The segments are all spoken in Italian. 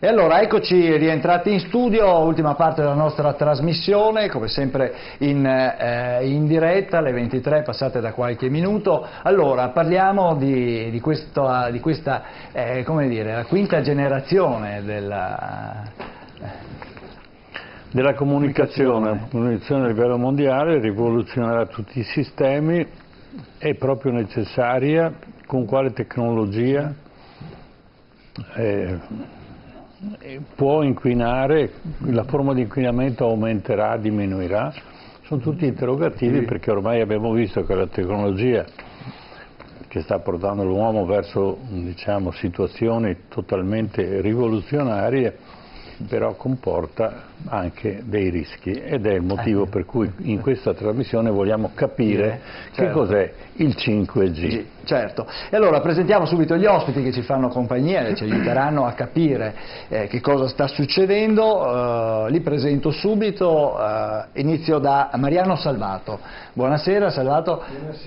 E allora eccoci rientrati in studio, ultima parte della nostra trasmissione, come sempre in diretta, alle 23 passate da qualche minuto. Allora parliamo di questa come dire, la quinta generazione della comunicazione. La comunicazione a livello mondiale rivoluzionerà tutti i sistemi, è proprio necessaria, con quale tecnologia può inquinare, la forma di inquinamento aumenterà, diminuirà? Sono tutti interrogativi, perché ormai abbiamo visto che la tecnologia che sta portando l'uomo verso, diciamo, situazioni totalmente rivoluzionarie, però comporta anche dei rischi, ed è il motivo per cui in questa trasmissione vogliamo capire che cos'è il 5G. Certo, e allora presentiamo subito gli ospiti che ci fanno compagnia e ci aiuteranno a capire che cosa sta succedendo. Li presento subito, inizio da Mariano Salvato. Buonasera Salvato.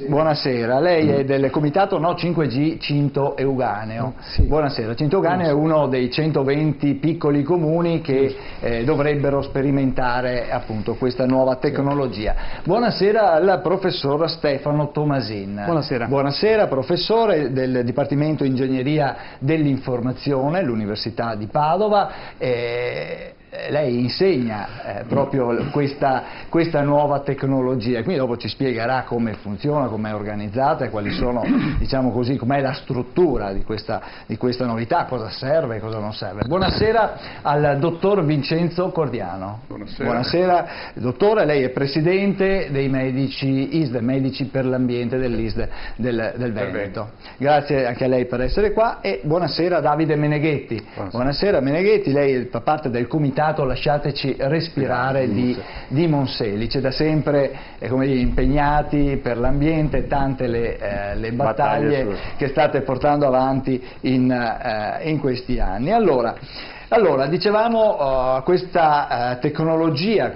Buonasera, lei è del comitato 5G Cinto Euganeo. Sì. Buonasera, Cinto Euganeo è uno dei 120 piccoli comuni che dovrebbero sperimentare appunto questa nuova tecnologia. Buonasera al professor Stefano Tomasin. Buonasera. Buonasera, professore del Dipartimento Ingegneria dell'Informazione, l'Università di Padova. Lei insegna proprio questa nuova tecnologia, quindi dopo ci spiegherà come funziona, come è organizzata e quali sono, diciamo così, com'è la struttura di questa novità, cosa serve e cosa non serve. Buonasera al dottor Vincenzo Cordiano. Buonasera. Buonasera dottore, lei è presidente dei medici ISDE, Medici per l'Ambiente dell'ISDE del Veneto. Grazie anche a lei per essere qua, e buonasera Davide Meneghetti. Buonasera Meneghetti, lei fa parte del comitato Lasciateci Respirare di Monselice, da sempre come dire, impegnati per l'ambiente, tante le battaglie che state portando avanti in questi anni. Allora, dicevamo questa tecnologia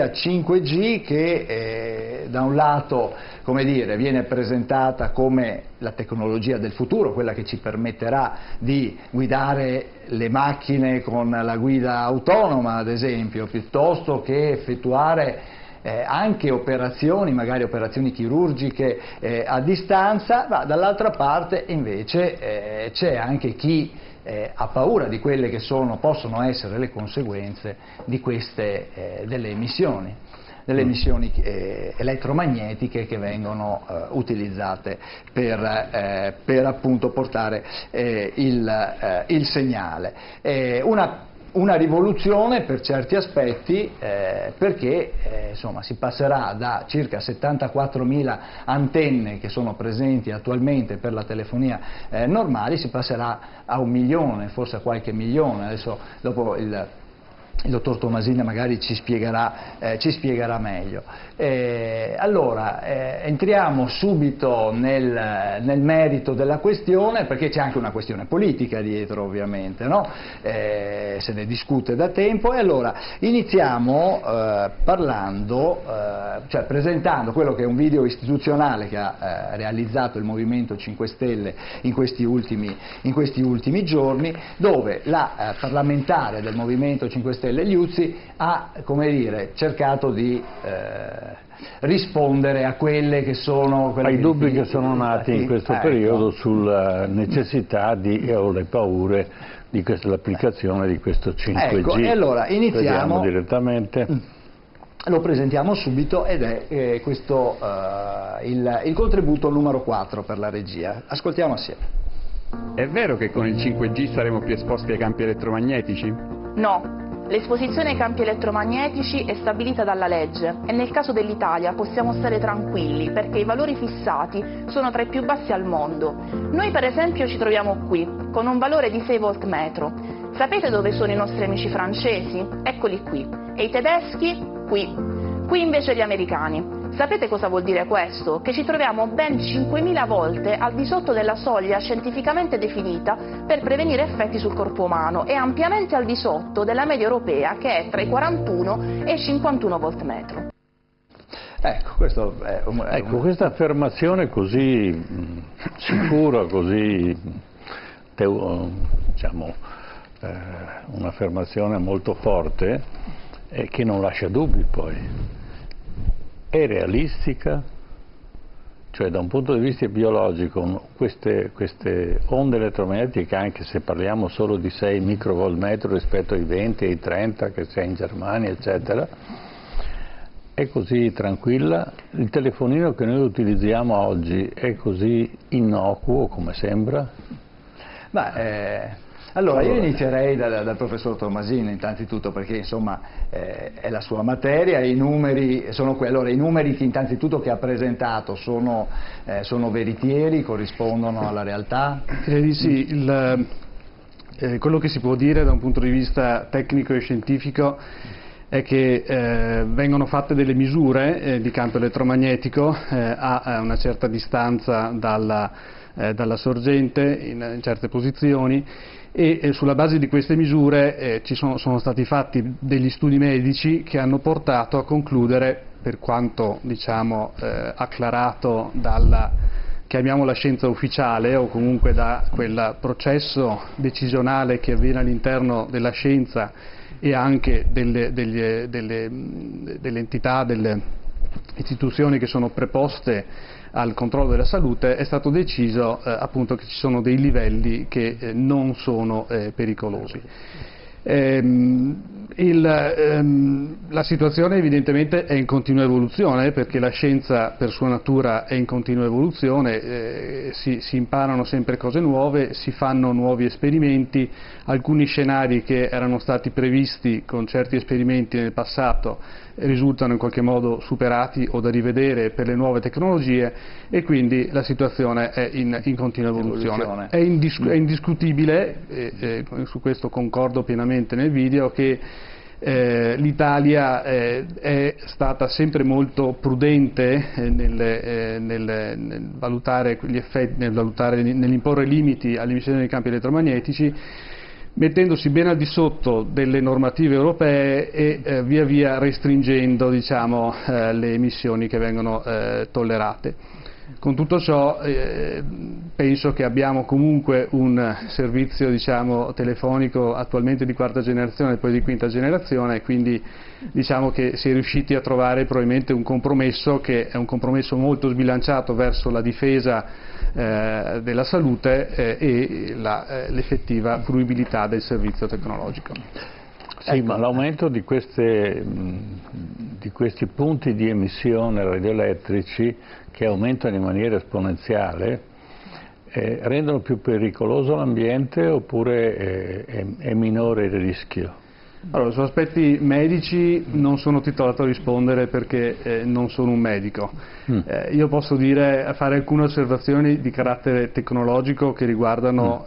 5G che da un lato, come dire, viene presentata come la tecnologia del futuro, quella che ci permetterà di guidare le macchine con la guida autonoma, ad esempio, piuttosto che effettuare anche operazioni, magari operazioni chirurgiche a distanza, ma dall'altra parte invece c'è anche chi ha paura di quelle che possono essere le conseguenze di queste delle emissioni elettromagnetiche che vengono utilizzate per appunto portare il segnale. Una rivoluzione per certi aspetti, perché insomma, si passerà da circa 74.000 antenne che sono presenti attualmente per la telefonia normale, si passerà a 1 milione, forse a qualche milione. Adesso dopo il dottor Tomasin magari ci spiegherà meglio. Allora, entriamo subito nel merito della questione, perché c'è anche una questione politica dietro, ovviamente, no? Se ne discute da tempo, e allora iniziamo presentando quello che è un video istituzionale che ha realizzato il Movimento 5 Stelle in questi ultimi giorni, dove la parlamentare del Movimento 5 Stelle Liuzzi ha, come dire, cercato di rispondere a quelle che sono ai dubbi che sono nati in questo periodo sulla necessità o le paure di l'applicazione di questo 5G. Ecco, e allora iniziamo direttamente. Lo presentiamo subito, ed è questo il contributo numero 4 per la regia. Ascoltiamo assieme. È vero che con il 5G saremo più esposti ai campi elettromagnetici? No. L'esposizione ai campi elettromagnetici è stabilita dalla legge e nel caso dell'Italia possiamo stare tranquilli perché i valori fissati sono tra i più bassi al mondo. Noi per esempio ci troviamo qui, con un valore di 6 volt metro. Sapete dove sono i nostri amici francesi? Eccoli qui. E i tedeschi? Qui. Qui invece gli americani. Sapete cosa vuol dire questo? Che ci troviamo ben 5.000 volte al di sotto della soglia scientificamente definita per prevenire effetti sul corpo umano e ampiamente al di sotto della media europea, che è tra i 41 e i 51 volt metro. Ecco, questa affermazione così sicura, così diciamo un'affermazione molto forte e che non lascia dubbi poi. È realistica? Cioè da un punto di vista biologico queste onde elettromagnetiche, anche se parliamo solo di 6 microvolt metro rispetto ai 20 e ai 30 che c'è in Germania eccetera, è così tranquilla? Il telefonino che noi utilizziamo oggi è così innocuo come sembra? Allora io inizierei dal professor Tomasini innanzitutto, perché insomma è la sua materia, i numeri sono quelli. Allora, i numeri che innanzitutto che ha presentato sono veritieri, corrispondono alla realtà? Sì, quello che si può dire da un punto di vista tecnico e scientifico è che vengono fatte delle misure di campo elettromagnetico a una certa distanza dalla sorgente in certe posizioni, e sulla base di queste misure sono stati fatti degli studi medici che hanno portato a concludere, per quanto diciamo acclarato dalla, chiamiamola scienza ufficiale, o comunque da quel processo decisionale che avviene all'interno della scienza e anche delle entità, delle istituzioni che sono preposte al controllo della salute, è stato deciso appunto che ci sono dei livelli che non sono pericolosi. La situazione evidentemente è in continua evoluzione, perché la scienza per sua natura è in continua evoluzione, si imparano sempre cose nuove, si fanno nuovi esperimenti, alcuni scenari che erano stati previsti con certi esperimenti nel passato risultano in qualche modo superati o da rivedere per le nuove tecnologie, e quindi la situazione è in continua evoluzione. È indiscutibile, su questo concordo pienamente nel video, che l'Italia è stata sempre molto prudente nel valutare gli effetti, nell'imporre limiti all'emissione dei campi elettromagnetici, mettendosi ben al di sotto delle normative europee e via via restringendo, diciamo, le emissioni che vengono tollerate. Con tutto ciò penso che abbiamo comunque un servizio, diciamo, telefonico attualmente di quarta generazione e poi di quinta generazione, e quindi diciamo che si è riusciti a trovare probabilmente un compromesso che è un compromesso molto sbilanciato verso la difesa della salute e l'effettiva fruibilità del servizio tecnologico. Sì, ecco. Ma l'aumento di questi punti di emissione radioelettrici, che aumentano in maniera esponenziale, rendono più pericoloso l'ambiente oppure è minore il rischio? Allora, su aspetti medici non sono titolato a rispondere, perché non sono un medico. Io posso fare alcune osservazioni di carattere tecnologico che riguardano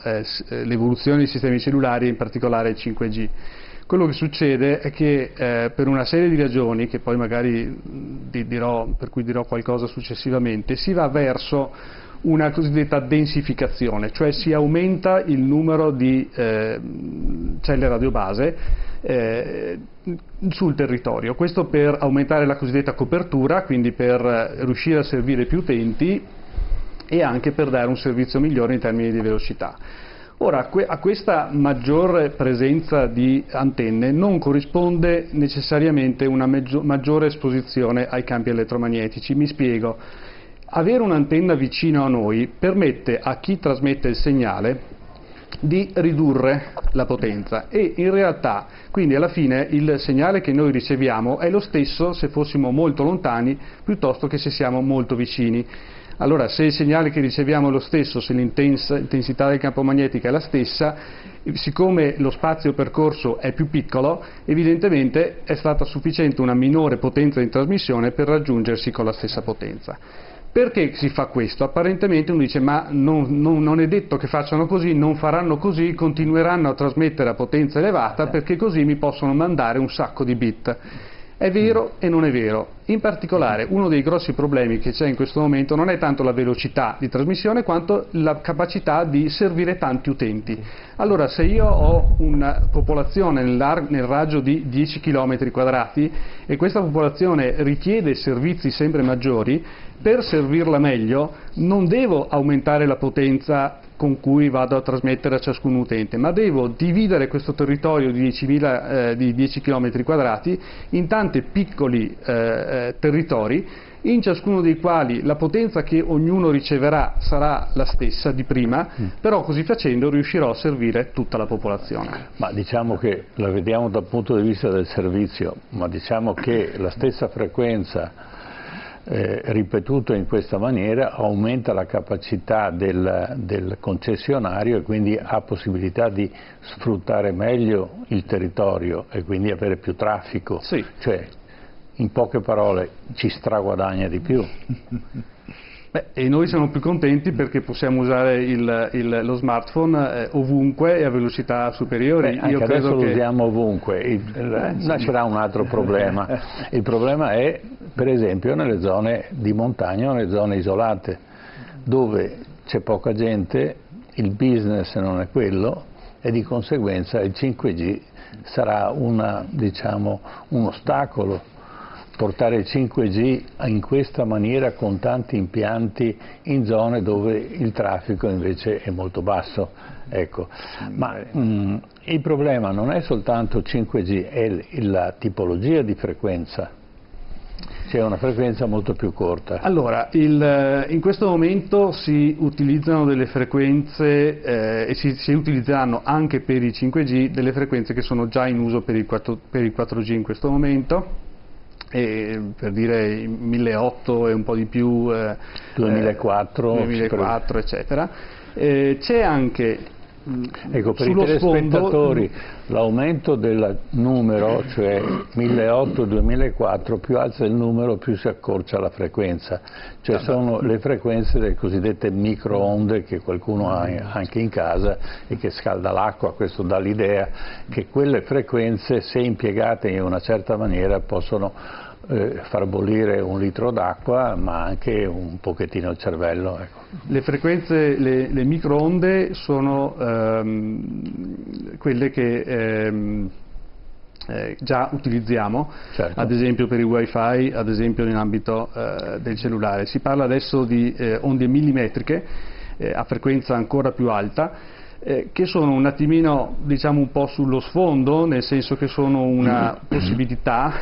l'evoluzione dei sistemi cellulari, in particolare il 5G. Quello che succede è che per una serie di ragioni, che poi magari per cui dirò qualcosa successivamente, si va verso una cosiddetta densificazione, cioè si aumenta il numero di celle radiobase sul territorio. Questo per aumentare la cosiddetta copertura, quindi per riuscire a servire più utenti e anche per dare un servizio migliore in termini di velocità. Ora, a questa maggiore presenza di antenne non corrisponde necessariamente una maggiore esposizione ai campi elettromagnetici. Mi spiego. Avere un'antenna vicino a noi permette a chi trasmette il segnale di ridurre la potenza, e in realtà quindi alla fine il segnale che noi riceviamo è lo stesso se fossimo molto lontani piuttosto che se siamo molto vicini. Allora, se il segnale che riceviamo è lo stesso, se l'intensità del campo magnetico è la stessa, siccome lo spazio percorso è più piccolo, evidentemente è stata sufficiente una minore potenza di trasmissione per raggiungersi con la stessa potenza. Perché si fa questo? Apparentemente uno dice: ma non è detto che facciano così, non faranno così, continueranno a trasmettere a potenza elevata perché così mi possono mandare un sacco di bit. È vero e non è vero. In particolare, uno dei grossi problemi che c'è in questo momento non è tanto la velocità di trasmissione quanto la capacità di servire tanti utenti. Allora, se io ho una popolazione nel raggio di 10 km quadrati e questa popolazione richiede servizi sempre maggiori, per servirla meglio non devo aumentare la potenza con cui vado a trasmettere a ciascun utente, ma devo dividere questo territorio di 10 km quadrati in tanti piccoli territori, in ciascuno dei quali la potenza che ognuno riceverà sarà la stessa di prima, però così facendo riuscirò a servire tutta la popolazione. Ma diciamo che la vediamo dal punto di vista del servizio, ma diciamo che la stessa frequenza ripetuta in questa maniera aumenta la capacità del concessionario e quindi ha possibilità di sfruttare meglio il territorio e quindi avere più traffico. Sì. Cioè, in poche parole, ci straguadagna di più. E noi siamo più contenti perché possiamo usare lo smartphone ovunque e a velocità superiori. Anche io credo adesso che lo usiamo ovunque, nascerà un altro problema. Il problema è, per esempio, nelle zone di montagna o nelle zone isolate, dove c'è poca gente, il business non è quello e di conseguenza il 5G sarà diciamo, un ostacolo. Portare il 5G in questa maniera con tanti impianti in zone dove il traffico invece è molto basso. Ecco. Ma il problema non è soltanto 5G, è la tipologia di frequenza. C'è una frequenza molto più corta. Allora, in questo momento si utilizzano delle frequenze e si utilizzeranno anche per il 5G delle frequenze che sono già in uso per il 4G in questo momento. Per dire 1800 e un po' di più 2004 eccetera. C'è anche ecco, per i telespettatori l'aumento del numero, cioè 1800-2004, più alza il numero più si accorcia la frequenza, cioè sono le frequenze delle cosiddette microonde che qualcuno ha anche in casa e che scalda l'acqua. Questo dà l'idea che quelle frequenze, se impiegate in una certa maniera, possono far bollire un litro d'acqua, ma anche un pochettino il cervello. Ecco. Le frequenze, le microonde sono quelle che già utilizziamo, certo. Ad esempio per il wifi, ad esempio in ambito del cellulare. Si parla adesso di onde millimetriche a frequenza ancora più alta, che sono un attimino, diciamo, un po' sullo sfondo, nel senso che sono una possibilità,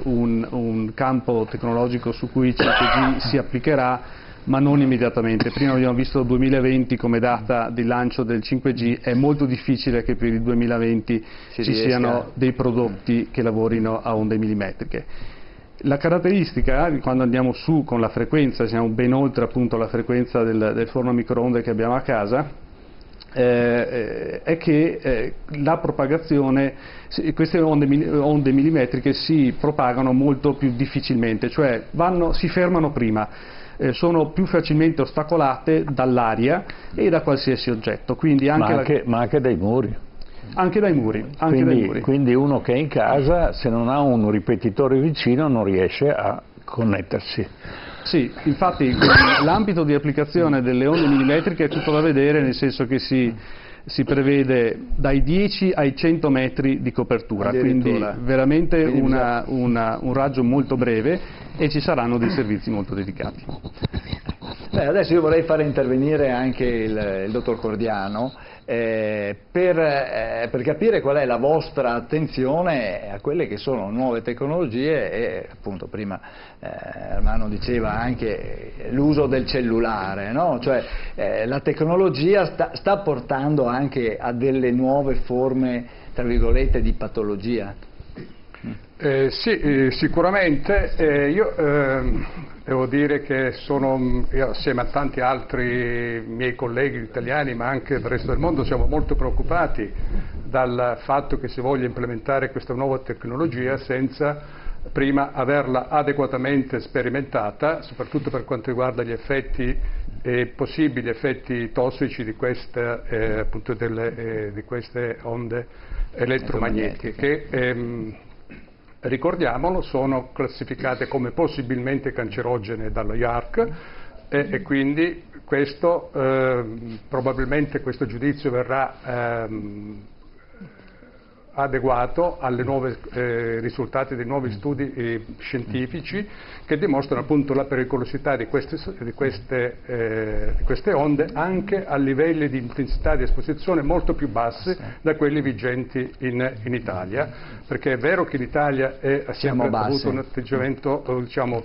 un campo tecnologico su cui il 5G si applicherà, ma non immediatamente. Prima abbiamo visto il 2020 come data di lancio del 5G, è molto difficile che per il 2020 ci siano dei prodotti che lavorino a onde millimetriche. La caratteristica, quando andiamo su con la frequenza, siamo ben oltre appunto la frequenza del forno a microonde che abbiamo a casa, è che la propagazione, queste onde millimetriche si propagano molto più difficilmente, cioè si fermano prima, sono più facilmente ostacolate dall'aria e da qualsiasi oggetto, quindi anche ma anche dai muri. Anche dai muri. Quindi uno che è in casa, se non ha un ripetitore vicino, non riesce a connettersi. Sì, infatti l'ambito di applicazione delle onde millimetriche è tutto da vedere, nel senso che si prevede dai 10 ai 100 metri di copertura, quindi veramente un raggio molto breve e ci saranno dei servizi molto dedicati. Adesso io vorrei fare intervenire anche il dottor Cordiano per capire qual è la vostra attenzione a quelle che sono nuove tecnologie e appunto prima Ermanno diceva anche l'uso del cellulare, no? Cioè la tecnologia sta portando anche a delle nuove forme, tra virgolette, di patologia. Sì, sicuramente. Io devo dire che io assieme a tanti altri miei colleghi italiani, ma anche del resto del mondo, siamo molto preoccupati dal fatto che si voglia implementare questa nuova tecnologia senza prima averla adeguatamente sperimentata, soprattutto per quanto riguarda gli effetti possibili effetti tossici di queste onde elettromagnetiche che ricordiamolo, sono classificate come possibilmente cancerogene dallo IARC e quindi probabilmente questo giudizio verrà adeguato alle nuove risultati dei nuovi studi scientifici che dimostrano appunto la pericolosità di queste onde anche a livelli di intensità di esposizione molto più bassi da quelli vigenti in Italia, perché è vero che l'Italia ha sempre avuto un atteggiamento diciamo,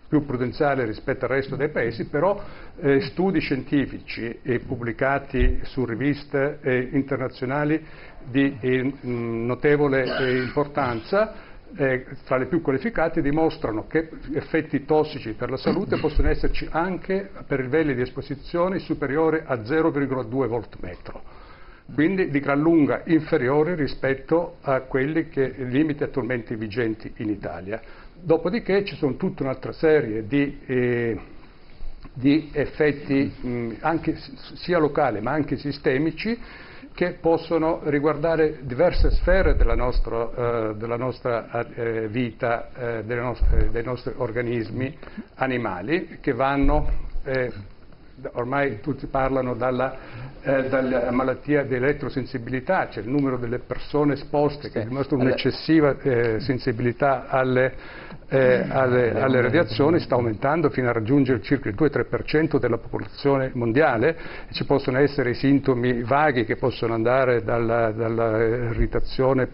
più prudenziale rispetto al resto dei paesi, però studi scientifici pubblicati su riviste internazionali di notevole importanza, tra le più qualificate, dimostrano che effetti tossici per la salute possono esserci anche per livelli di esposizione superiori a 0,2 volt metro, quindi di gran lunga inferiori rispetto a quelli che limiti attualmente vigenti in Italia. Dopodiché ci sono tutta un'altra serie di effetti anche sia locali ma anche sistemici che possono riguardare diverse sfere della nostra vita, dei nostri organismi animali, che vanno, ormai tutti parlano dalla malattia di elettrosensibilità, cioè il numero delle persone esposte che dimostrano un'eccessiva sensibilità alle radiazioni sta aumentando fino a raggiungere circa il 2-3% della popolazione mondiale. Ci possono essere i sintomi vaghi che possono andare dalla irritazione,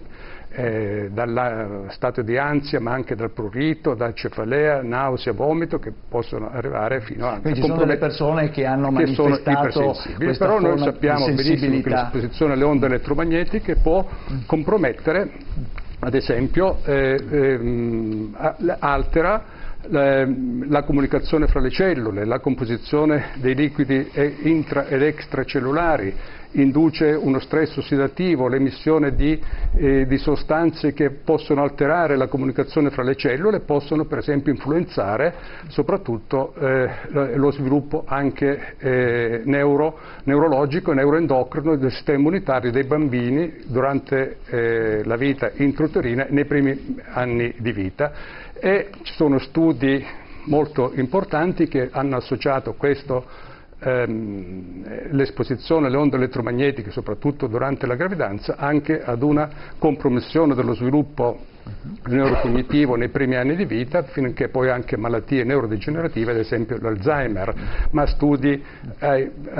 dallo stato di ansia, ma anche dal prurito, da cefalea, nausea, vomito, che possono arrivare fino a... Quindi ci sono delle persone che hanno manifestato questa però noi forma sappiamo di benissimo che l'esposizione alle onde elettromagnetiche può compromettere, ad esempio, altera la comunicazione fra le cellule, la composizione dei liquidi intra ed extracellulari, induce uno stress ossidativo, l'emissione di sostanze che possono alterare la comunicazione fra le cellule, possono per esempio influenzare soprattutto lo sviluppo anche neurologico e neuroendocrino del sistema immunitario dei bambini durante la vita intrauterina nei primi anni di vita. E ci sono studi molto importanti che hanno associato l'esposizione alle onde elettromagnetiche, soprattutto durante la gravidanza, anche ad una compromissione dello sviluppo neurocognitivo nei primi anni di vita, finché poi anche malattie neurodegenerative, ad esempio l'Alzheimer. Ma studi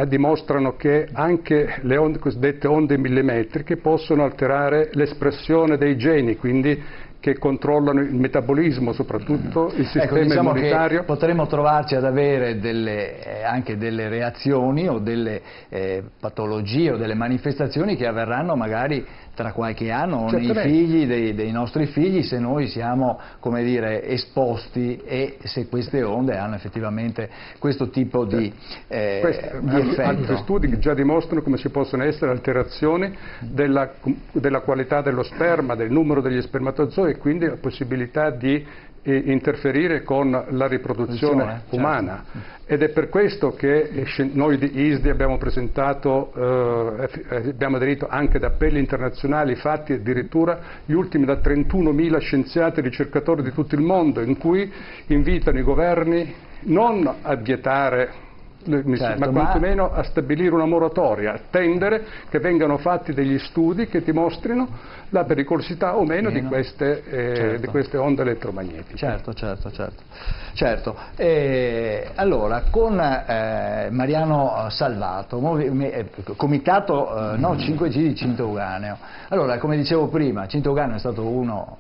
dimostrano che anche le cosiddette onde millimetriche possono alterare l'espressione dei geni, quindi che controllano il metabolismo, soprattutto il sistema diciamo immunitario. Che potremmo trovarci ad avere anche delle reazioni o delle patologie o delle manifestazioni che avverranno magari tra qualche anno nei figli dei nostri figli, se noi siamo, come dire, esposti, e se queste onde hanno effettivamente questo tipo di effetto. Altri studi che già dimostrano come ci possono essere alterazioni della qualità dello sperma, del numero degli spermatozoi, e quindi la possibilità di interferire con la riproduzione umana. Certo. Ed è per questo che noi di ISDE abbiamo presentato, abbiamo aderito anche ad appelli internazionali fatti addirittura gli ultimi da 31.000 scienziati e ricercatori di tutto il mondo, in cui invitano i governi non a vietare, ma quantomeno a stabilire una moratoria, attendere che vengano fatti degli studi che dimostrino la pericolosità o meno di queste onde elettromagnetiche. Certo. Allora, con Mariano Salvato, comitato 5G di Cinto Euganeo. Allora, come dicevo prima, Cinto Euganeo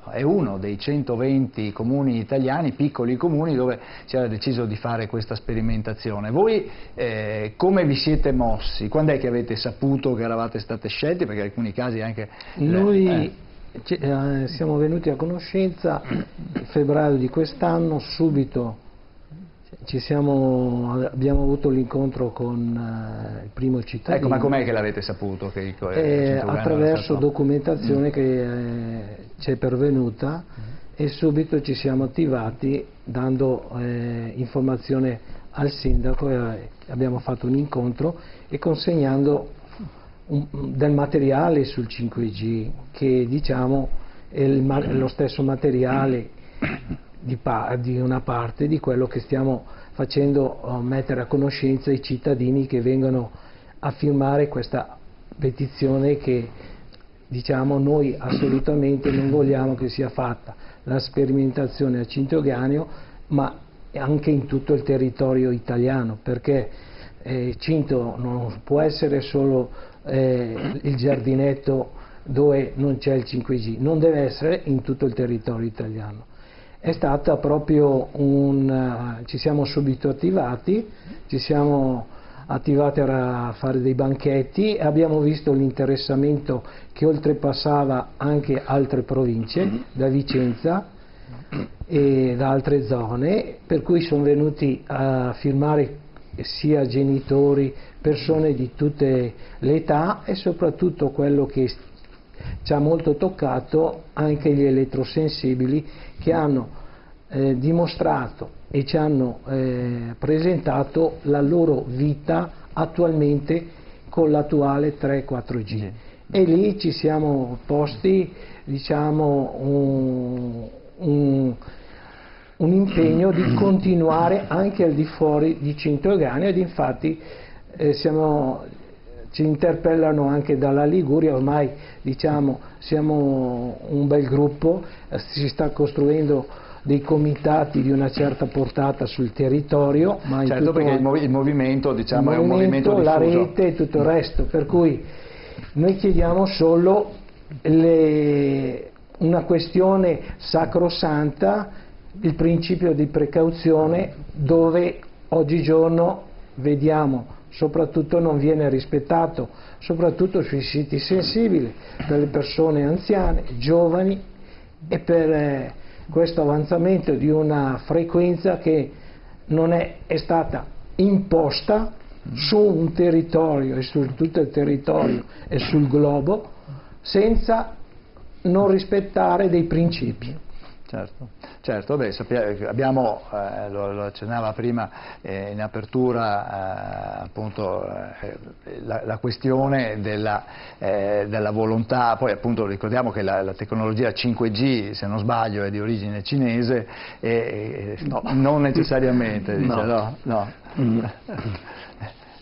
è uno dei 120 comuni italiani, piccoli comuni, dove si era deciso di fare questa sperimentazione. Voi come vi siete mossi? Quando è che avete saputo che eravate state scelti? Perché in alcuni casi anche... Noi siamo venuti a conoscenza in febbraio di quest'anno, subito abbiamo avuto l'incontro con il primo cittadino. Ecco, ma com'è che l'avete saputo? Attraverso documentazione che ci è pervenuta, e subito ci siamo attivati dando informazione al sindaco, e abbiamo fatto un incontro e consegnando del materiale sul 5G, che diciamo è lo stesso materiale di una parte di quello che stiamo facendo mettere a conoscenza i cittadini che vengono a firmare questa petizione, che diciamo, noi assolutamente non vogliamo che sia fatta la sperimentazione a Cinto Euganeo, ma anche in tutto il territorio italiano, perché Cinto non può essere solo il giardinetto dove non c'è il 5G, non deve essere in tutto il territorio italiano. È stata proprio ci siamo subito attivati, a fare dei banchetti e abbiamo visto l'interessamento che oltrepassava anche altre province, da Vicenza e da altre zone, per cui sono venuti a firmare sia genitori, persone di tutte le età e soprattutto quello che ci ha molto toccato, anche gli elettrosensibili che hanno dimostrato e ci hanno presentato la loro vita attualmente con l'attuale 3-4G. E lì ci siamo posti, diciamo, un impegno di continuare anche al di fuori di Cinto Euganeo, ed infatti ci interpellano anche dalla Liguria, ormai diciamo siamo un bel gruppo, si sta costruendo dei comitati di una certa portata sul territorio, ma certo, perché il movimento, diciamo, è un movimento diffuso, la rete e tutto il resto, per cui noi chiediamo solo una questione sacrosanta, il principio di precauzione, dove oggigiorno vediamo soprattutto non viene rispettato, soprattutto sui siti sensibili, per le persone anziane, giovani, e per questo avanzamento di una frequenza che non è stata imposta su un territorio e su tutto il territorio e sul globo, senza non rispettare dei principi. Certo, beh, abbiamo, lo accennava prima in apertura, appunto la questione della volontà, poi appunto ricordiamo che la tecnologia 5G, se non sbaglio, è di origine cinese e non necessariamente, dice, no.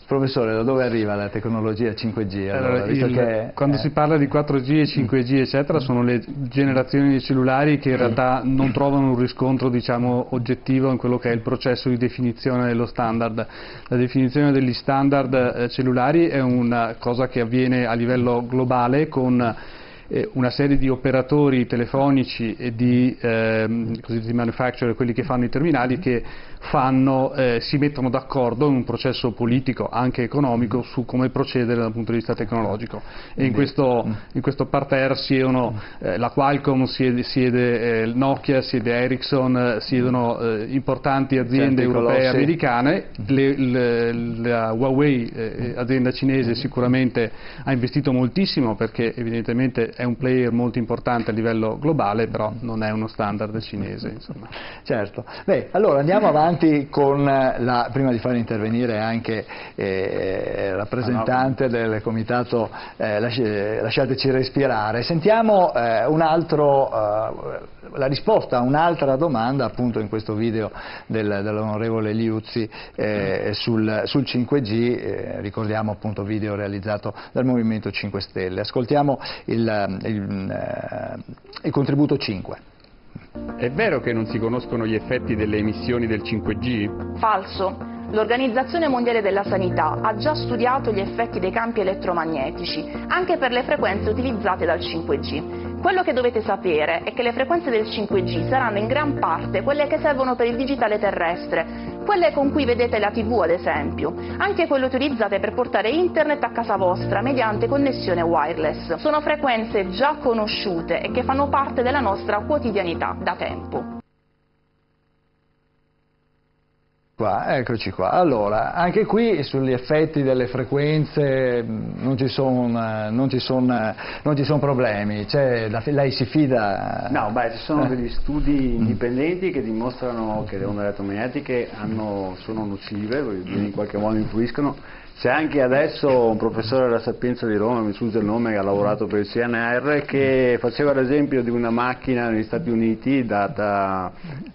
Professore, da dove arriva la tecnologia 5G? Allora, quando si parla di 4G e 5G eccetera, sono le generazioni di cellulari che in realtà non trovano un riscontro, diciamo, oggettivo in quello che è il processo di definizione dello standard. La definizione degli standard cellulari è una cosa che avviene a livello globale con una serie di operatori telefonici e di cosiddetti manufacturer, quelli che fanno i terminali, che si mettono d'accordo in un processo politico, anche economico, su come procedere dal punto di vista tecnologico. E in questo parterre siedono la Qualcomm, siede Nokia, siede Ericsson, siedono importanti aziende europee e americane. La Huawei, azienda cinese, sicuramente ha investito moltissimo, perché evidentemente è un player molto importante a livello globale, però non è uno standard cinese, insomma. Certo. Beh, allora andiamo avanti con prima di far intervenire anche il rappresentante del comitato Lasciateci respirare, sentiamo la risposta a un'altra domanda, appunto, in questo video dell'onorevole Liuzzi sul 5G, ricordiamo appunto video realizzato dal Movimento 5 Stelle. Ascoltiamo il contributo 5. È vero che non si conoscono gli effetti delle emissioni del 5G? Falso. L'Organizzazione Mondiale della Sanità ha già studiato gli effetti dei campi elettromagnetici, anche per le frequenze utilizzate dal 5G. Quello che dovete sapere è che le frequenze del 5G saranno in gran parte quelle che servono per il digitale terrestre, quelle con cui vedete la TV ad esempio, anche quelle utilizzate per portare internet a casa vostra mediante connessione wireless. Sono frequenze già conosciute e che fanno parte della nostra quotidianità da tempo. Eccoci qua. Allora, anche qui sugli effetti delle frequenze non ci sono problemi, lei si fida? No, ci sono degli studi indipendenti che dimostrano che le onde elettromagnetiche sono nocive, in qualche modo influiscono. C'è anche adesso un professore della Sapienza di Roma, mi sfugge il nome, che ha lavorato per il CNR, che faceva l'esempio di una macchina negli Stati Uniti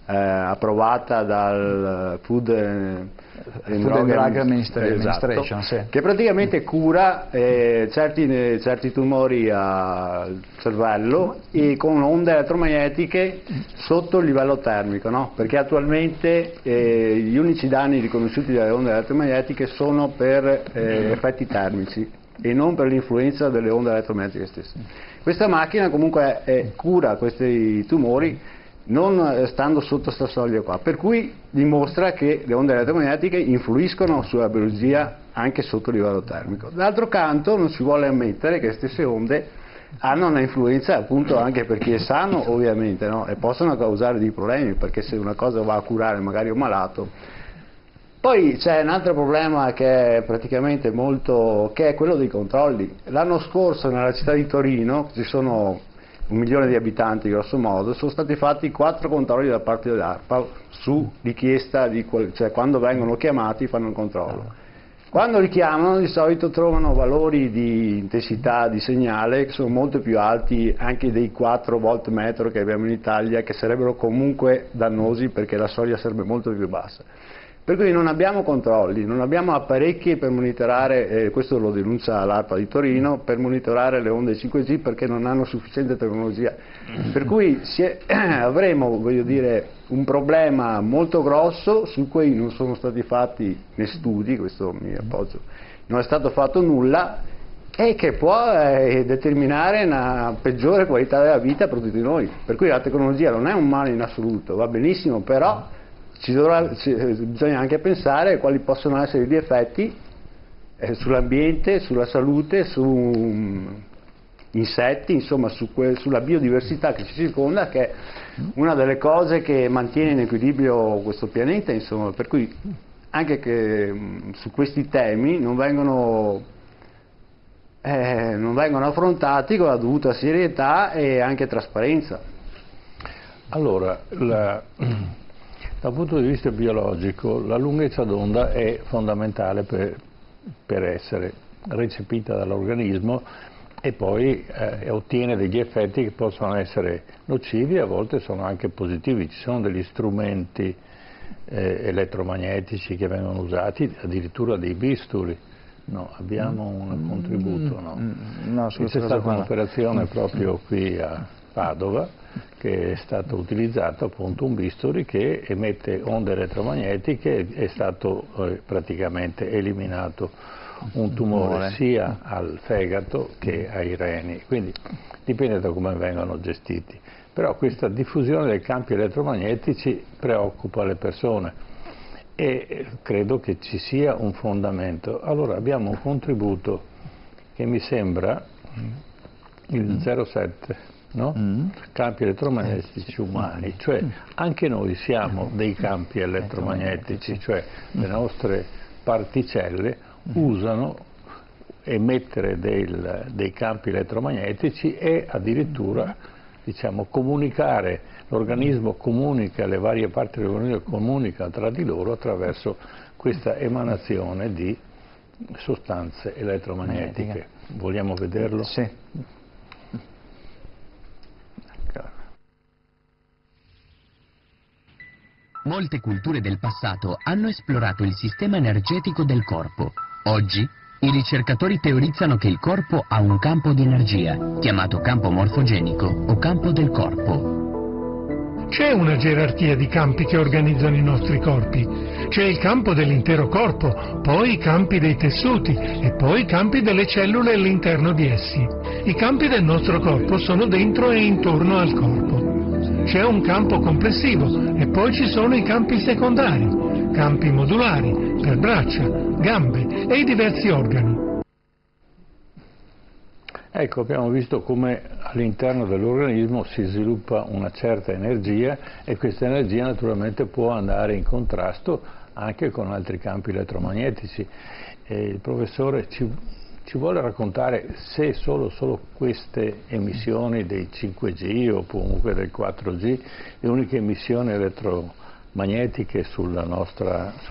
approvata dal Food Food and Drug Administration, sì. Che praticamente cura certi tumori al cervello e con onde elettromagnetiche sotto il livello termico, no? Perché attualmente gli unici danni riconosciuti dalle onde elettromagnetiche sono per effetti termici e non per l'influenza delle onde elettromagnetiche stesse. Questa macchina comunque cura questi tumori non stando sotto questa soglia qua, per cui dimostra che le onde elettromagnetiche influiscono sulla biologia anche sotto il livello termico. D'altro canto non si vuole ammettere che le stesse onde hanno una influenza appunto anche per chi è sano, ovviamente, no? E possono causare dei problemi, perché se una cosa va a curare magari un malato. Poi c'è un altro problema che è praticamente che è quello dei controlli. L'anno scorso nella città di Torino, ci sono 1 milione di abitanti grosso modo, sono stati fatti 4 controlli da parte dell'ARPA su richiesta cioè quando vengono chiamati fanno il controllo. Quando li chiamano di solito trovano valori di intensità di segnale che sono molto più alti anche dei 4 volt metro che abbiamo in Italia, che sarebbero comunque dannosi perché la soglia sarebbe molto più bassa. Per cui non abbiamo controlli, non abbiamo apparecchi per monitorare, questo lo denuncia l'ARPA di Torino, per monitorare le onde 5G perché non hanno sufficiente tecnologia. Per cui avremo, voglio dire, un problema molto grosso su cui non sono stati fatti né studi, questo mi appoggio, non è stato fatto nulla e che può determinare una peggiore qualità della vita per tutti noi. Per cui la tecnologia non è un male in assoluto, va benissimo, però bisogna anche pensare quali possono essere gli effetti sull'ambiente, sulla salute, su insetti, insomma sulla biodiversità che ci circonda, che è una delle cose che mantiene in equilibrio questo pianeta, insomma, per cui anche che su questi temi non vengono affrontati con la dovuta serietà e anche trasparenza. Allora, dal punto di vista biologico la lunghezza d'onda è fondamentale per essere recepita dall'organismo e poi ottiene degli effetti che possono essere nocivi e a volte sono anche positivi. Ci sono degli strumenti elettromagnetici che vengono usati, addirittura dei bisturi. No, abbiamo un contributo, no? No, c'è stata un'operazione proprio qui a Padova che è stato utilizzato appunto un bisturi che emette onde elettromagnetiche, è stato praticamente eliminato un tumore sia al fegato che ai reni, quindi dipende da come vengono gestiti. Però questa diffusione dei campi elettromagnetici preoccupa le persone e credo che ci sia un fondamento. Allora abbiamo un contributo che mi sembra il 0,7, no? Campi elettromagnetici umani, cioè anche noi siamo dei campi elettromagnetici, cioè le nostre particelle usano emettere dei campi elettromagnetici e addirittura, diciamo, comunicare, l'organismo comunica, le varie parti dell'organismo comunicano tra di loro attraverso questa emanazione di sostanze elettromagnetiche. Vogliamo vederlo? Sì. Molte culture del passato hanno esplorato il sistema energetico del corpo. Oggi i ricercatori teorizzano che il corpo ha un campo di energia, chiamato campo morfogenico o campo del corpo. C'è una gerarchia di campi che organizzano i nostri corpi. C'è il campo dell'intero corpo, poi i campi dei tessuti e poi i campi delle cellule all'interno di essi. I campi del nostro corpo sono dentro e intorno al corpo. C'è un campo complessivo e poi ci sono i campi secondari, campi modulari per braccia, gambe e i diversi organi. Ecco, abbiamo visto come all'interno dell'organismo si sviluppa una certa energia e questa energia naturalmente può andare in contrasto anche con altri campi elettromagnetici. Il professore ci vuole raccontare se solo queste emissioni dei 5G o comunque del 4G, le uniche emissioni elettromagnetiche sul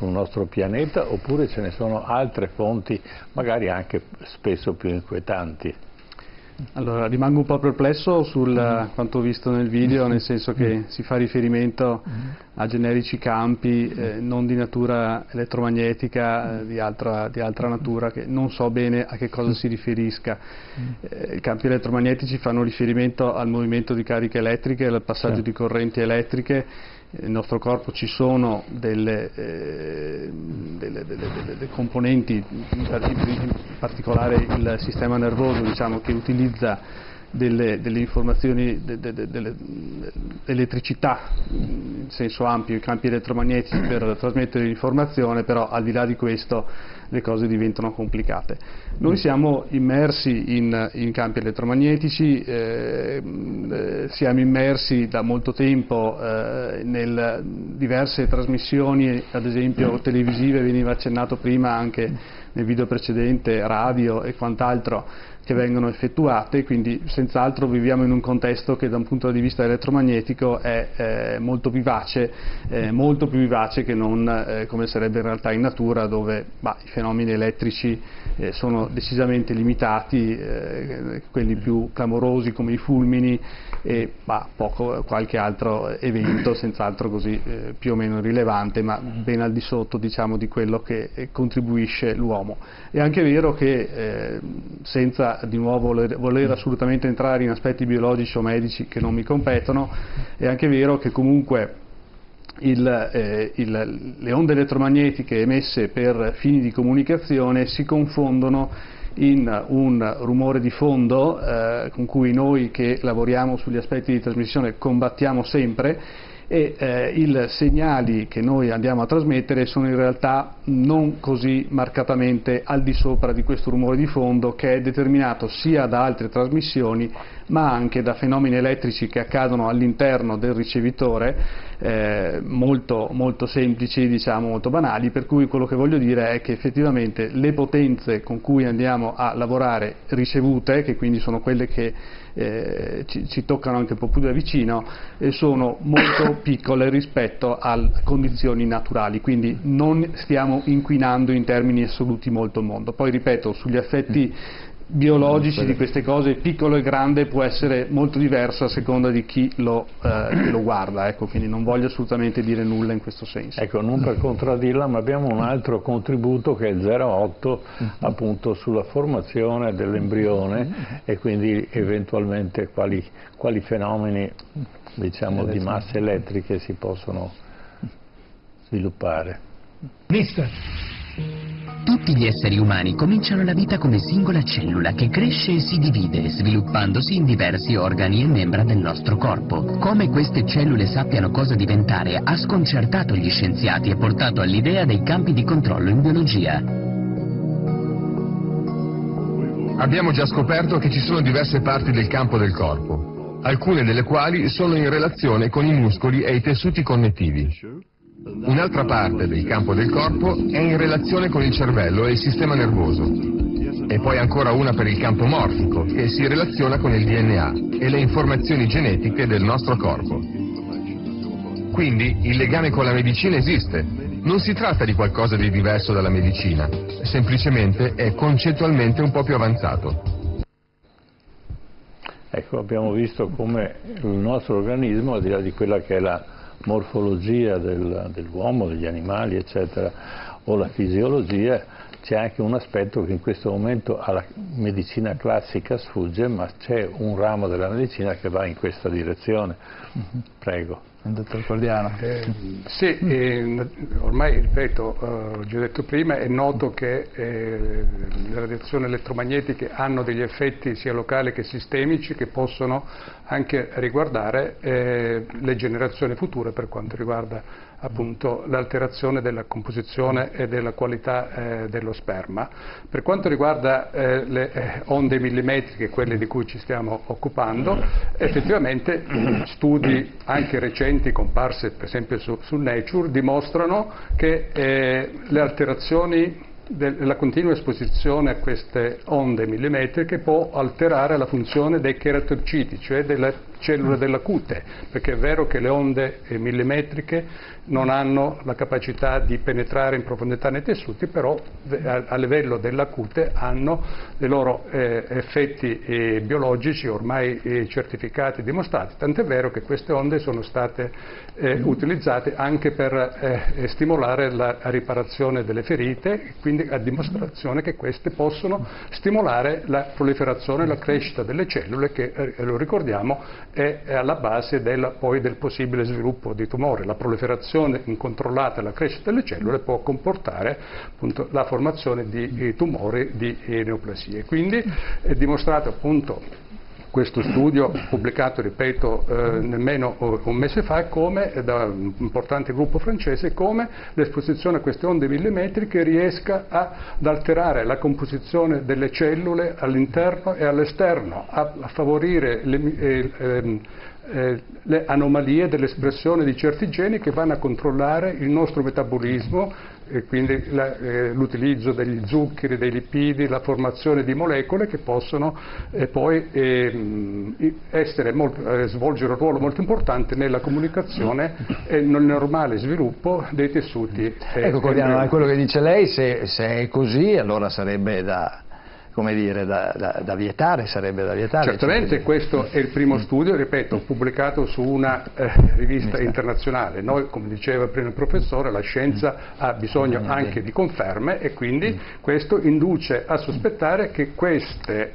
nostro pianeta, oppure ce ne sono altre fonti, magari anche spesso più inquietanti. Allora, rimango un po' perplesso sul quanto visto nel video, nel senso che si fa riferimento a generici campi non di natura elettromagnetica, di altra natura, che non so bene a che cosa si riferisca. I campi elettromagnetici fanno riferimento al movimento di cariche elettriche, al passaggio di correnti elettriche. Nel nostro corpo ci sono delle componenti, in particolare il sistema nervoso, diciamo, che utilizza delle informazioni, dell'elettricità in senso ampio, i campi elettromagnetici per trasmettere l'informazione, però al di là di questo le cose diventano complicate. Noi siamo immersi in campi elettromagnetici, siamo immersi da molto tempo nelle diverse trasmissioni, ad esempio televisive, veniva accennato prima anche nel video precedente, radio e quant'altro, che vengono effettuate, quindi senz'altro viviamo in un contesto che da un punto di vista elettromagnetico è molto vivace, molto più vivace che non come sarebbe in realtà in natura, dove i fenomeni elettrici sono decisamente limitati, quelli più clamorosi come i fulmini e qualche altro evento senz'altro così più o meno rilevante, ma ben al di sotto, diciamo, di quello che contribuisce l'uomo. È anche vero che senza di nuovo voler assolutamente entrare in aspetti biologici o medici che non mi competono, è anche vero che comunque le onde elettromagnetiche emesse per fini di comunicazione si confondono in un rumore di fondo con cui noi che lavoriamo sugli aspetti di trasmissione combattiamo sempre, e i segnali che noi andiamo a trasmettere sono in realtà non così marcatamente al di sopra di questo rumore di fondo, che è determinato sia da altre trasmissioni ma anche da fenomeni elettrici che accadono all'interno del ricevitore, molto, molto semplici, diciamo, molto banali, per cui quello che voglio dire è che effettivamente le potenze con cui andiamo a lavorare ricevute, che quindi sono quelle che ci toccano anche un po' più da vicino, sono molto piccole rispetto alle condizioni naturali, quindi non stiamo inquinando in termini assoluti molto il mondo. Poi ripeto, sugli effetti biologici di queste cose, piccolo e grande, può essere molto diverso a seconda di chi lo guarda, ecco, quindi non voglio assolutamente dire nulla in questo senso. Ecco, non per contraddirla, ma abbiamo un altro contributo che è il 08, appunto sulla formazione dell'embrione e quindi eventualmente quali fenomeni, diciamo, di masse elettriche si possono sviluppare. Mister. Tutti gli esseri umani cominciano la vita come singola cellula che cresce e si divide, sviluppandosi in diversi organi e membra del nostro corpo. Come queste cellule sappiano cosa diventare ha sconcertato gli scienziati e portato all'idea dei campi di controllo in biologia. Abbiamo già scoperto che ci sono diverse parti del campo del corpo, alcune delle quali sono in relazione con i muscoli e i tessuti connettivi. Un'altra parte del campo del corpo è in relazione con il cervello e il sistema nervoso. E poi ancora una per il campo morfico, che si relaziona con il DNA e le informazioni genetiche del nostro corpo. Quindi il legame con la medicina esiste. Non si tratta di qualcosa di diverso dalla medicina, semplicemente è concettualmente un po' più avanzato. Ecco, abbiamo visto come il nostro organismo, al di là di quella che è la morfologia dell'uomo, degli animali, eccetera, o la fisiologia, c'è anche un aspetto che in questo momento alla medicina classica sfugge, ma c'è un ramo della medicina che va in questa direzione. Prego. Dottor Cordiano. Sì, ormai, ripeto, ho già detto prima, è noto che le radiazioni elettromagnetiche hanno degli effetti sia locali che sistemici che possono anche riguardare le generazioni future per quanto riguarda appunto l'alterazione della composizione e della qualità dello sperma. Per quanto riguarda le onde millimetriche, quelle di cui ci stiamo occupando, effettivamente studi anche recenti comparse per esempio su Nature dimostrano che le alterazioni la continua esposizione a queste onde millimetriche può alterare la funzione dei cheratociti, cioè delle cellule della cute, perché è vero che le onde millimetriche non hanno la capacità di penetrare in profondità nei tessuti, però a livello della cute hanno dei loro effetti biologici ormai certificati e dimostrati, tant'è vero che queste onde sono state utilizzate anche per stimolare la riparazione delle ferite, quindi a dimostrazione che queste possono stimolare la proliferazione e la crescita delle cellule che, lo ricordiamo, è alla base poi del possibile sviluppo di tumore. La proliferazione incontrollata e la crescita delle cellule può comportare appunto la formazione di tumori, di neoplasie. Quindi è dimostrato appunto questo studio pubblicato, ripeto, nemmeno un mese fa, come da un importante gruppo francese, come l'esposizione a queste onde millimetriche riesca ad alterare la composizione delle cellule all'interno e all'esterno, a favorire le anomalie dell'espressione di certi geni che vanno a controllare il nostro metabolismo, e quindi l'utilizzo degli zuccheri, dei lipidi, la formazione di molecole che possono poi svolgere un ruolo molto importante nella comunicazione e nel normale sviluppo dei tessuti. Ecco, Coriano, quello che dice lei, se è così, allora sarebbe da vietare, Certamente questo è il primo studio, ripeto, pubblicato su una rivista internazionale. Noi, come diceva prima il professore, la scienza ha bisogno anche di conferme, e quindi questo induce a sospettare che queste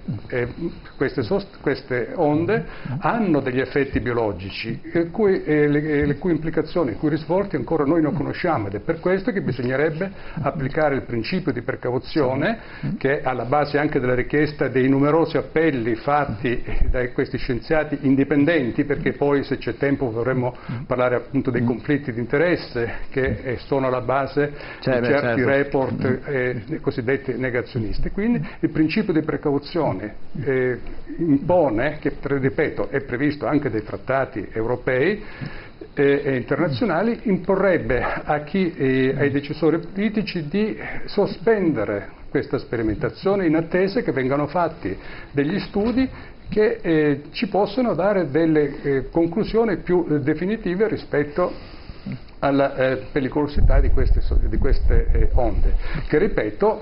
onde hanno degli effetti biologici, le cui implicazioni, i cui risvolti ancora noi non conosciamo, ed è per questo che bisognerebbe applicare il principio di precauzione, che è alla base anche della richiesta dei numerosi appelli fatti da questi scienziati indipendenti, perché poi, se c'è tempo, vorremmo parlare appunto dei conflitti di interesse che sono alla base di certi report cosiddetti negazionisti. Quindi il principio di precauzione impone, che ripeto è previsto anche dai trattati europei e internazionali, imporrebbe ai decisori politici di sospendere questa sperimentazione in attesa che vengano fatti degli studi che ci possono dare delle conclusioni più definitive rispetto alla pericolosità di queste onde, che, ripeto,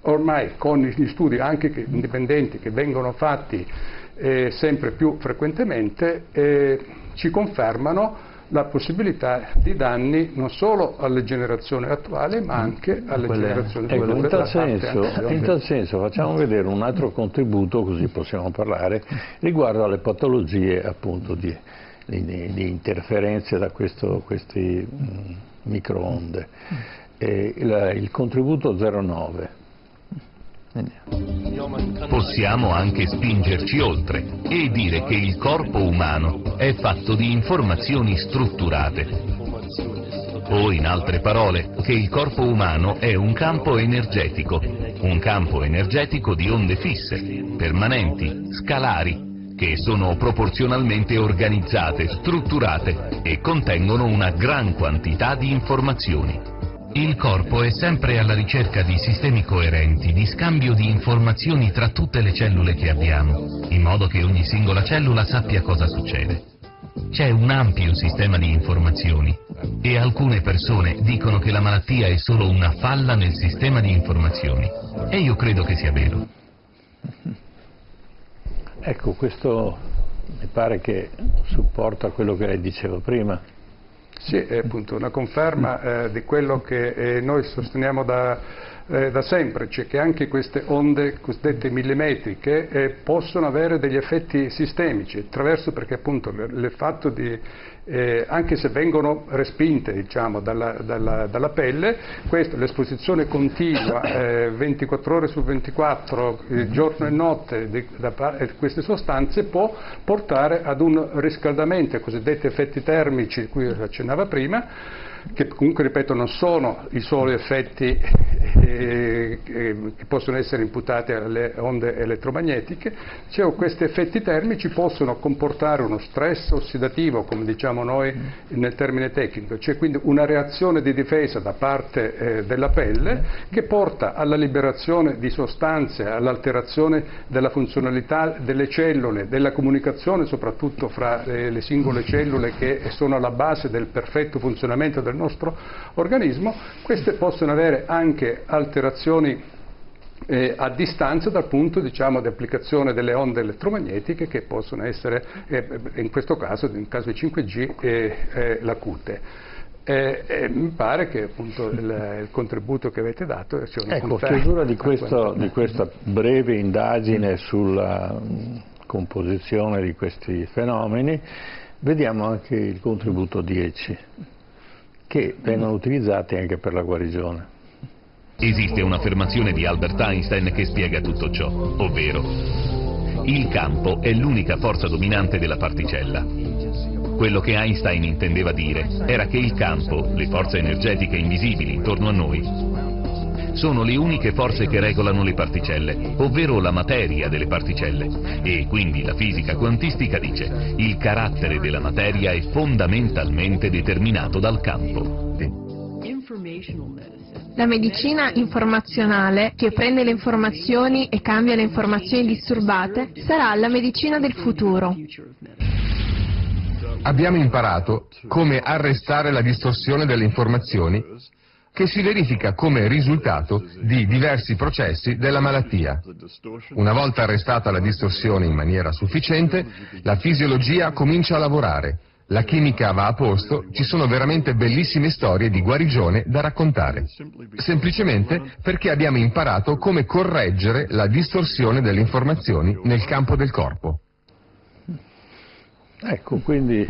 ormai con gli studi anche indipendenti che vengono fatti sempre più frequentemente ci confermano la possibilità di danni non solo alle generazioni attuali, ma anche alle generazioni future. In tal senso facciamo vedere un altro contributo, così possiamo parlare, riguardo alle patologie appunto di interferenze da questi microonde. Il contributo 09. Possiamo anche spingerci oltre e dire che il corpo umano è fatto di informazioni strutturate. O, in altre parole, che il corpo umano è un campo energetico di onde fisse, permanenti, scalari, che sono proporzionalmente organizzate, strutturate e contengono una gran quantità di informazioni. Il corpo è sempre alla ricerca di sistemi coerenti, di scambio di informazioni tra tutte le cellule che abbiamo, in modo che ogni singola cellula sappia cosa succede. C'è un ampio sistema di informazioni e alcune persone dicono che la malattia è solo una falla nel sistema di informazioni, e io credo che sia vero. Ecco, questo mi pare che supporta quello che lei diceva prima. Sì, è appunto una conferma di quello che noi sosteniamo da sempre, cioè che anche queste onde cosiddette millimetriche possono avere degli effetti sistemici, attraverso, perché appunto il fatto di anche se vengono respinte, diciamo, dalla pelle, l'esposizione continua 24 ore su 24, giorno e notte di queste sostanze può portare ad un riscaldamento, ai cosiddetti effetti termici di cui accennava prima, che comunque, ripeto, non sono i soli effetti che possono essere imputati alle onde elettromagnetiche. Dicevo, questi effetti termici possono comportare uno stress ossidativo, come diciamo noi nel termine tecnico, cioè quindi una reazione di difesa da parte della pelle che porta alla liberazione di sostanze, all'alterazione della funzionalità delle cellule, della comunicazione soprattutto fra le singole cellule che sono alla base del perfetto funzionamento del nostro organismo. Queste possono avere anche alterazioni a distanza dal punto, diciamo, di applicazione delle onde elettromagnetiche, che possono essere, in questo caso, nel caso di 5G, l'acute. Mi pare che appunto il contributo che avete dato sia una conferma. Chiusura di questa breve indagine sulla composizione di questi fenomeni, vediamo anche il contributo 10, che vengono utilizzati anche per la guarigione. Esiste un'affermazione di Albert Einstein che spiega tutto ciò, ovvero: il campo è l'unica forza dominante della particella. Quello che Einstein intendeva dire era che il campo, le forze energetiche invisibili intorno a noi, sono le uniche forze che regolano le particelle, ovvero la materia delle particelle. E quindi la fisica quantistica dice: il carattere della materia è fondamentalmente determinato dal campo. La medicina informazionale, che prende le informazioni e cambia le informazioni disturbate, sarà la medicina del futuro. Abbiamo imparato come arrestare la distorsione delle informazioni, che si verifica come risultato di diversi processi della malattia. Una volta arrestata la distorsione in maniera sufficiente, la fisiologia comincia a lavorare, la chimica va a posto, ci sono veramente bellissime storie di guarigione da raccontare. Semplicemente perché abbiamo imparato come correggere la distorsione delle informazioni nel campo del corpo. Ecco, quindi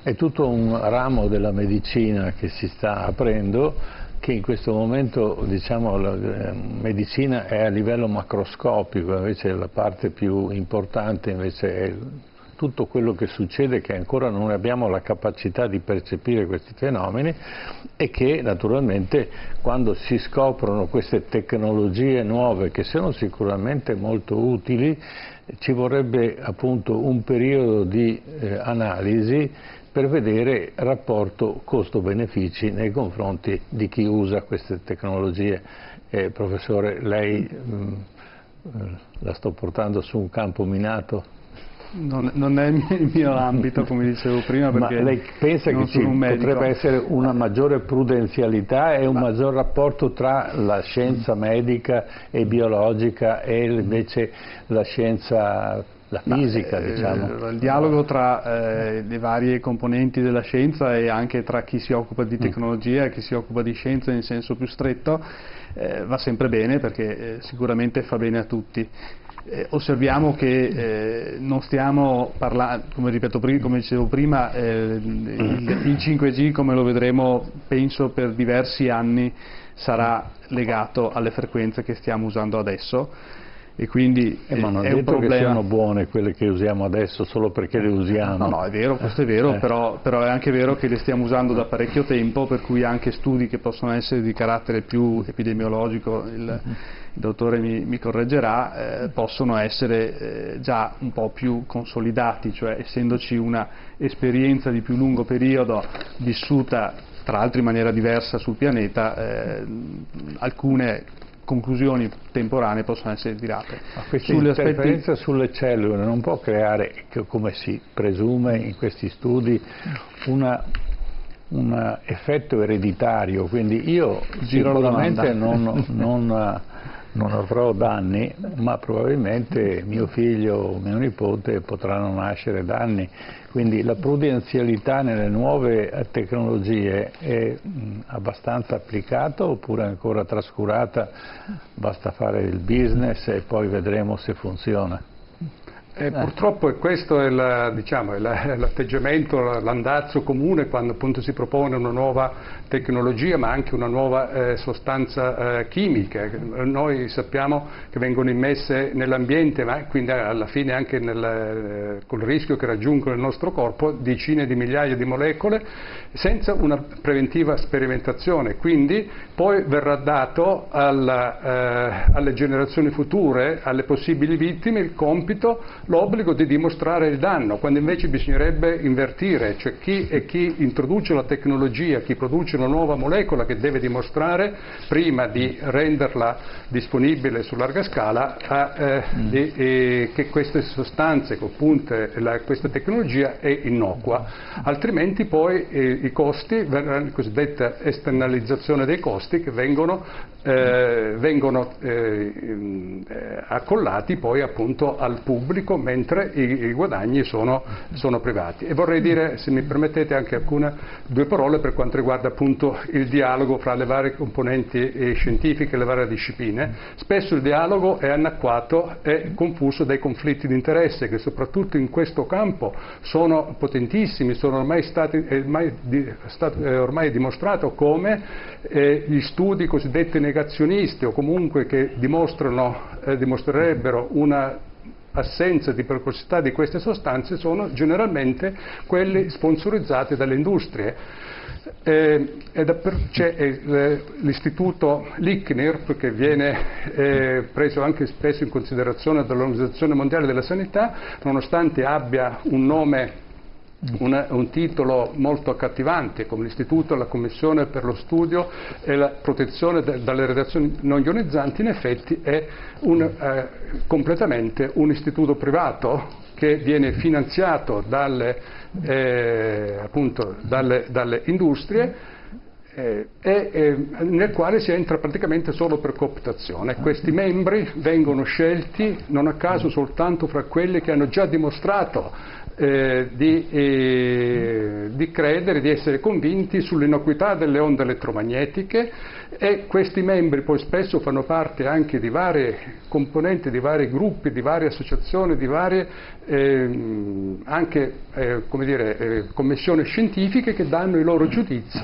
è tutto un ramo della medicina che si sta aprendo, che in questo momento, diciamo, la medicina è a livello macroscopico, invece la parte più importante invece è tutto quello che succede, che ancora non abbiamo la capacità di percepire questi fenomeni, e che naturalmente quando si scoprono queste tecnologie nuove, che sono sicuramente molto utili, ci vorrebbe appunto un periodo di analisi per vedere rapporto costo-benefici nei confronti di chi usa queste tecnologie. Professore, lei la sto portando su un campo minato? Non è il mio ambito, come dicevo prima, perché ma lei pensa che ci potrebbe essere una maggiore prudenzialità e un maggior rapporto tra la scienza medica e biologica e invece la scienza, la fisica, diciamo? Il dialogo tra le varie componenti della scienza e anche tra chi si occupa di tecnologia e chi si occupa di scienza in senso più stretto va sempre bene, perché sicuramente fa bene a tutti. Osserviamo che non stiamo parlando, come dicevo prima, il 5G, come lo vedremo, penso per diversi anni sarà legato alle frequenze che stiamo usando adesso, e quindi ma non è un problema. Che siano buone quelle che usiamo adesso solo perché le usiamo. No, è vero, questo è vero, però è anche vero che le stiamo usando da parecchio tempo, per cui anche studi che possono essere di carattere più epidemiologico, il dottore mi correggerà, possono essere già un po' più consolidati, cioè essendoci una esperienza di più lungo periodo vissuta tra l'altro in maniera diversa sul pianeta, alcune conclusioni temporanee possono essere tirate. Ma questa interferenza sulle cellule non può creare, come si presume in questi studi, un effetto ereditario? Quindi io sicuramente non avrò danni, ma probabilmente mio figlio o mio nipote potranno nascere danni. Quindi la prudenzialità nelle nuove tecnologie è abbastanza applicata oppure ancora trascurata? Basta fare il business e poi vedremo se funziona. Purtroppo questo è l'atteggiamento, l'andazzo comune quando appunto si propone una nuova tecnologia ma anche una nuova sostanza chimica. Noi sappiamo che vengono immesse nell'ambiente, ma quindi alla fine anche col rischio che raggiungono il nostro corpo, decine di migliaia di molecole senza una preventiva sperimentazione. Quindi poi verrà dato alle generazioni future, alle possibili vittime, il compito, l'obbligo di dimostrare il danno, quando invece bisognerebbe invertire, cioè chi introduce la tecnologia, chi produce una nuova molecola che deve dimostrare prima di renderla disponibile su larga scala che queste sostanze, questa tecnologia è innocua, altrimenti poi i costi, la cosiddetta esternalizzazione dei costi che vengono accollati poi appunto al pubblico, mentre i guadagni sono privati. E vorrei dire, se mi permettete, anche due parole per quanto riguarda appunto il dialogo fra le varie componenti scientifiche, le varie discipline. Spesso il dialogo è annacquato e confuso dai conflitti di interesse che soprattutto in questo campo sono potentissimi, sono ormai dimostrato come gli studi cosiddetti negazionisti o comunque che dimostrerebbero una assenza di pericolosità di queste sostanze sono generalmente quelli sponsorizzati dalle industrie. C'è l'istituto Lickner che viene preso anche spesso in considerazione dall'Organizzazione Mondiale della Sanità, nonostante abbia un nome, un titolo molto accattivante come l'Istituto, la Commissione per lo studio e la protezione dalle radiazioni non ionizzanti. In effetti è completamente un istituto privato che viene finanziato dalle industrie nel quale si entra praticamente solo per cooptazione. Questi membri vengono scelti non a caso soltanto fra quelli che hanno già dimostrato di credere, di essere convinti sull'innocuità delle onde elettromagnetiche, e questi membri poi spesso fanno parte anche di varie componenti, di vari gruppi, di varie associazioni, di varie commissioni scientifiche che danno i loro giudizi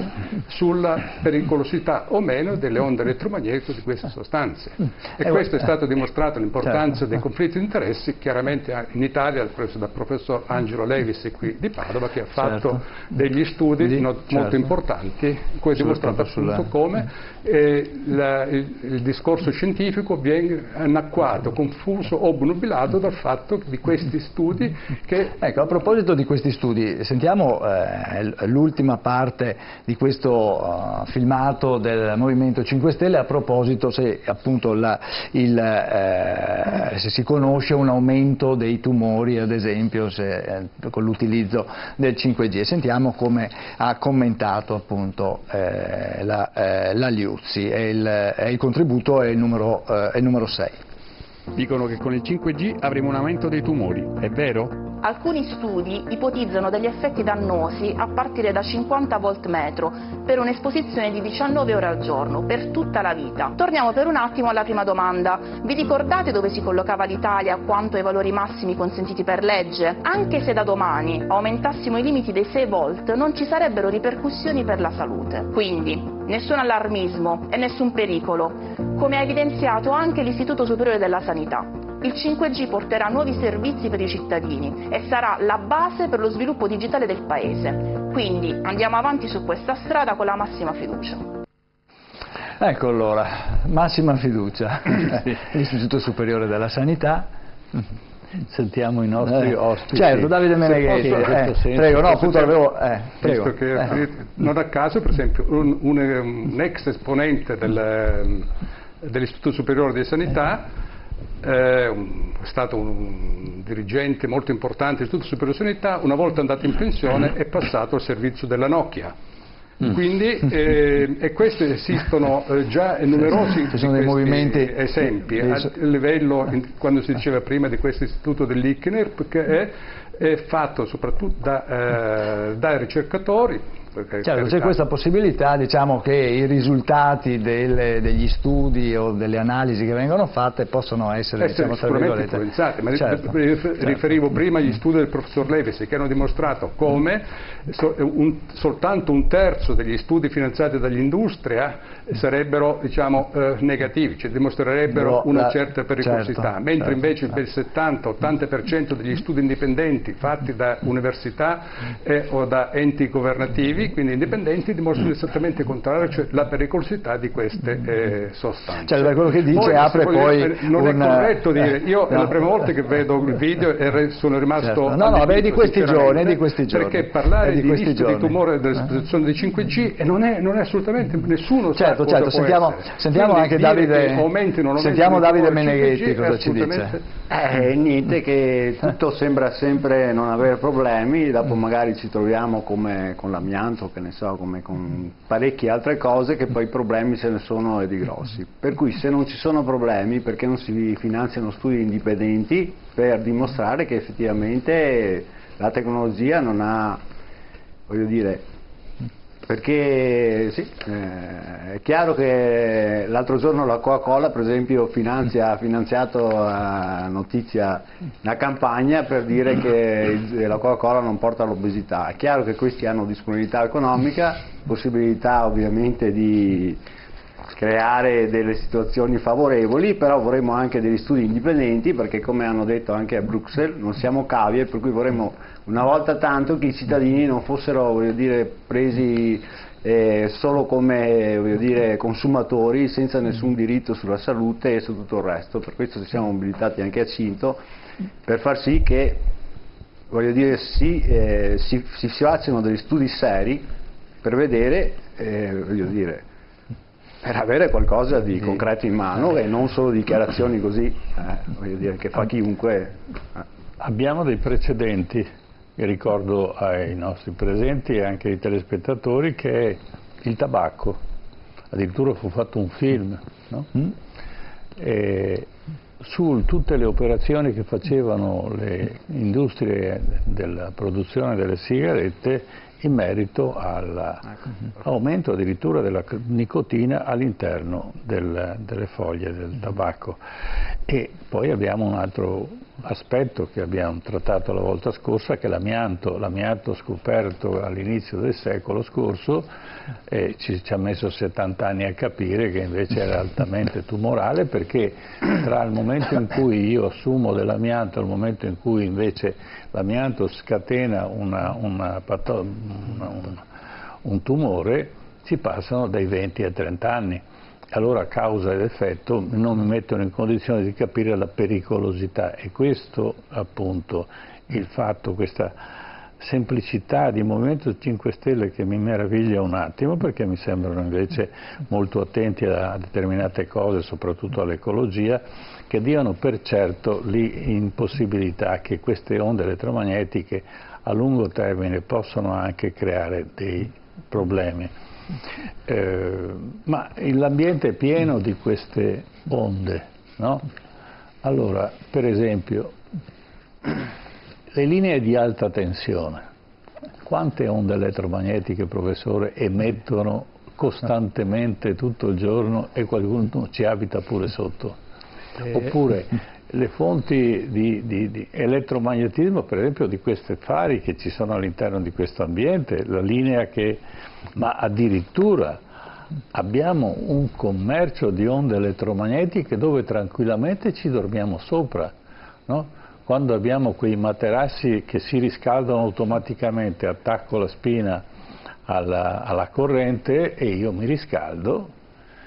sulla pericolosità o meno delle onde elettromagnetiche di queste sostanze. E questo è stato dimostrato, l'importanza dei conflitti di interessi, chiaramente in Italia dal professor Angelo Levis qui di Padova, che ha fatto degli studi molto importanti in cui è dimostrato appunto come il discorso scientifico viene annacquato, confuso o obnubilato dal fatto di questi studi che... Ecco, a proposito di questi studi, sentiamo l'ultima parte di questo filmato del Movimento 5 Stelle a proposito se appunto se si conosce un aumento dei tumori, ad esempio, con l'utilizzo del 5G. Sentiamo come ha commentato appunto la Liuzzi, e il contributo è il numero 6. Dicono che con il 5G avremo un aumento dei tumori, è vero? Alcuni studi ipotizzano degli effetti dannosi a partire da 50 volt metro per un'esposizione di 19 ore al giorno, per tutta la vita. Torniamo per un attimo alla prima domanda. Vi ricordate dove si collocava l'Italia quanto ai valori massimi consentiti per legge? Anche se da domani aumentassimo i limiti dei 6 volt, non ci sarebbero ripercussioni per la salute. Quindi, nessun allarmismo e nessun pericolo, come ha evidenziato anche l'Istituto Superiore della Sanità. Il 5G porterà nuovi servizi per i cittadini e sarà la base per lo sviluppo digitale del Paese. Quindi andiamo avanti su questa strada con la massima fiducia. Ecco allora, massima fiducia. L'Istituto Superiore della Sanità. Sentiamo i nostri ospiti. Certo, Davide Meneghetti, prego, no, appunto avevo... prego. Non a caso, per esempio, un ex esponente dell'Istituto Superiore di Sanità, è stato un dirigente molto importante dell'Istituto Superiore di Sanità, una volta andato in pensione è passato al servizio della Nokia. Quindi, e questi esistono già numerosi ci sono dei movimenti esempi a livello, quando si diceva prima di questo istituto dell'Ickner, che è fatto soprattutto dai ricercatori Certo, c'è questa possibilità, diciamo, che i risultati degli studi o delle analisi che vengono fatte possono essere diciamo, sicuramente influenzati, ma riferivo prima agli studi del professor Levis che hanno dimostrato come soltanto un terzo degli studi finanziati dall'industria sarebbero diciamo, negativi, cioè dimostrerebbero una certa pericolosità, mentre invece il 70-80% degli studi indipendenti fatti da università o da enti governativi, quindi indipendenti, dimostrano esattamente il contrario, cioè la pericolosità di queste sostanze. Cioè, quello che dice non è corretto dire, io è la prima volta che vedo il video e sono rimasto di questi giorni, perché parlare di rischio di tumore dell'esposizione di 5G e non è assolutamente nessuno sa cosa può sentiamo anche Davide Meneghetti cosa ci dice. Niente, che tutto sembra sempre non avere problemi, dopo magari ci troviamo come con l'amianto, che ne so, come con parecchie altre cose, che poi i problemi se ne sono e di grossi. Per cui se non ci sono problemi, perché non si finanziano studi indipendenti per dimostrare che effettivamente la tecnologia non ha, voglio dire, perché sì, è chiaro che l'altro giorno la Coca-Cola per esempio ha finanziato a notizia una campagna per dire che la Coca-Cola non porta all'obesità. È chiaro che questi hanno disponibilità economica, possibilità ovviamente di creare delle situazioni favorevoli, però vorremmo anche degli studi indipendenti, perché come hanno detto anche a Bruxelles non siamo cavie, per cui vorremmo una volta tanto che i cittadini non fossero, voglio dire, presi solo come, voglio dire, consumatori senza nessun diritto sulla salute e su tutto il resto. Per questo ci siamo mobilitati anche a Cinto per far sì che, voglio dire, si facciano degli studi seri per vedere, voglio dire, per avere qualcosa di concreto in mano e non solo dichiarazioni così, voglio dire, che fa chiunque. Abbiamo dei precedenti, e ricordo ai nostri presenti e anche ai telespettatori, che è il tabacco. Addirittura fu fatto un film, no? Su tutte le operazioni che facevano le industrie della produzione delle sigarette in merito all'aumento addirittura della nicotina all'interno delle foglie del tabacco. E poi abbiamo un altro aspetto che abbiamo trattato la volta scorsa, che è l'amianto scoperto all'inizio del secolo scorso, ci ha messo 70 anni a capire che invece era altamente tumorale, perché tra il momento in cui io assumo dell'amianto e il momento in cui invece l'amianto scatena un tumore ci passano dai 20 ai 30 anni. Allora causa ed effetto non mi mettono in condizione di capire la pericolosità, e questo appunto il fatto, questa semplicità di Movimento 5 Stelle che mi meraviglia un attimo, perché mi sembrano invece molto attenti a determinate cose, soprattutto all'ecologia, che diano per certo l'impossibilità che queste onde elettromagnetiche a lungo termine possono anche creare dei problemi. Ma l'ambiente è pieno di queste onde, no? Allora, per esempio, le linee di alta tensione, quante onde elettromagnetiche, professore, emettono costantemente tutto il giorno e qualcuno ci abita pure sotto? Oppure le fonti di elettromagnetismo, per esempio, di queste fari che ci sono all'interno di questo ambiente, la linea ma addirittura abbiamo un commercio di onde elettromagnetiche dove tranquillamente ci dormiamo sopra, no? Quando abbiamo quei materassi che si riscaldano automaticamente, attacco la spina alla corrente e io mi riscaldo,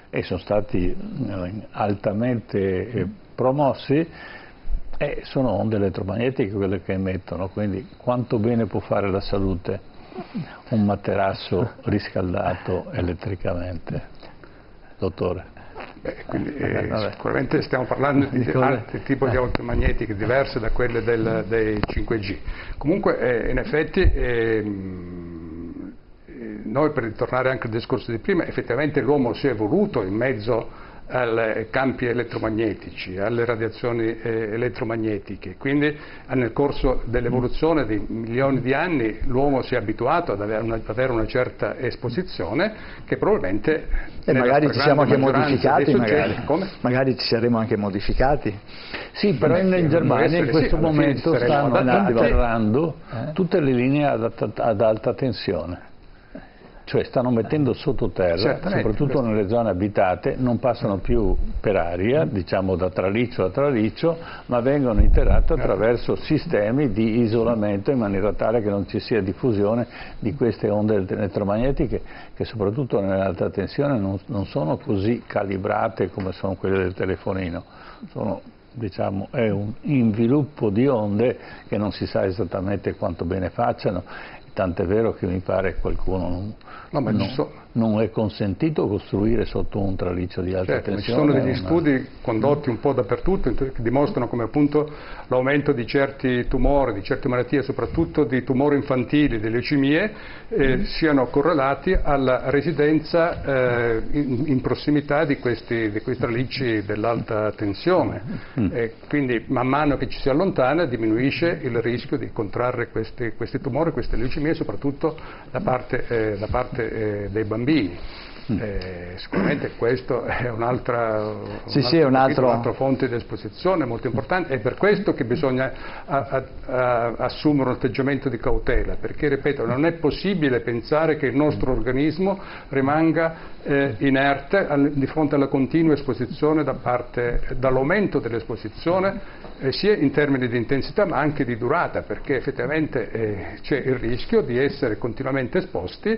e sono stati altamente promossi, e sono onde elettromagnetiche quelle che emettono, quindi quanto bene può fare la salute un materasso riscaldato elettricamente, dottore? Quindi, sicuramente stiamo parlando di altri tipi di onde magnetiche diverse da quelle dei 5G. Comunque in effetti noi, per ritornare anche al discorso di prima, effettivamente l'uomo si è evoluto in mezzo ai campi elettromagnetici, alle radiazioni elettromagnetiche. Quindi nel corso dell'evoluzione di milioni di anni l'uomo si è abituato ad avere una certa esposizione che probabilmente magari ci siamo anche modificati, magari ci saremo anche modificati. Sì, però in Germania in questo momento stanno atterrando tutte le linee ad alta tensione. Cioè stanno mettendo sottoterra, soprattutto nelle zone abitate, non passano più per aria, diciamo da traliccio a traliccio, ma vengono interate attraverso sistemi di isolamento in maniera tale che non ci sia diffusione di queste onde elettromagnetiche che soprattutto nell'alta tensione non sono così calibrate come sono quelle del telefonino. Diciamo, è un inviluppo di onde che non si sa esattamente quanto bene facciano, tant'è vero che mi pare qualcuno non è consentito costruire sotto un traliccio di alta tensione. Ci sono degli studi condotti un po' dappertutto che dimostrano come appunto l'aumento di certi tumori, di certe malattie, soprattutto di tumori infantili, di leucemie, siano correlati alla residenza in prossimità di questi tralicci dell'alta tensione. Quindi man mano che ci si allontana diminuisce il rischio di contrarre questi tumori, queste leucemie, soprattutto da parte dei bambini. Sicuramente questo è un'altra fonte di esposizione molto importante, è per questo che bisogna assumere un atteggiamento di cautela, perché ripeto, non è possibile pensare che il nostro organismo rimanga inerte di fronte alla continua esposizione dall'aumento dell'esposizione sia in termini di intensità ma anche di durata, perché effettivamente c'è il rischio di essere continuamente esposti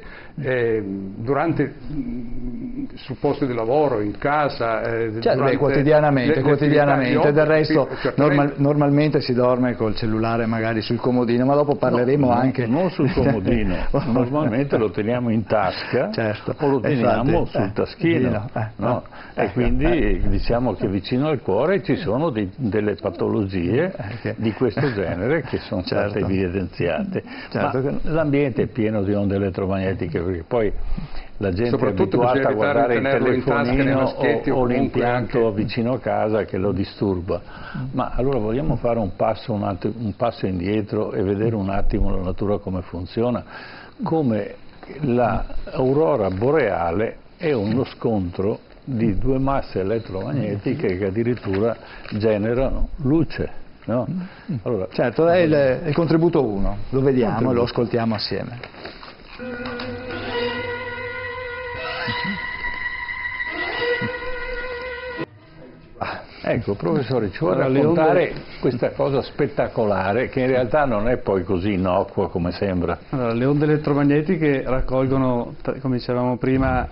sul posto di lavoro, in casa, quotidianamente. Del resto normalmente si dorme col cellulare magari sul comodino, ma dopo parleremo anche... Non sul comodino, normalmente lo teniamo in tasca o lo teniamo sul taschino. E quindi diciamo che vicino al cuore ci sono delle patologie di questo genere che sono state evidenziate. L'ambiente è pieno di onde elettromagnetiche, perché poi la gente è abituata a guardare il telefonino o l'impianto vicino a casa che lo disturba. Ma allora vogliamo fare un passo indietro e vedere un attimo la natura come funziona, come l'aurora boreale è uno scontro di due masse elettromagnetiche che addirittura generano luce. No? Allora, certo, è il contributo 1, lo vediamo e lo ascoltiamo assieme. Ecco, professore, ci vuole raccontare questa cosa spettacolare che in realtà non è poi così innocua come sembra. Allora, le onde elettromagnetiche raccolgono, come dicevamo prima,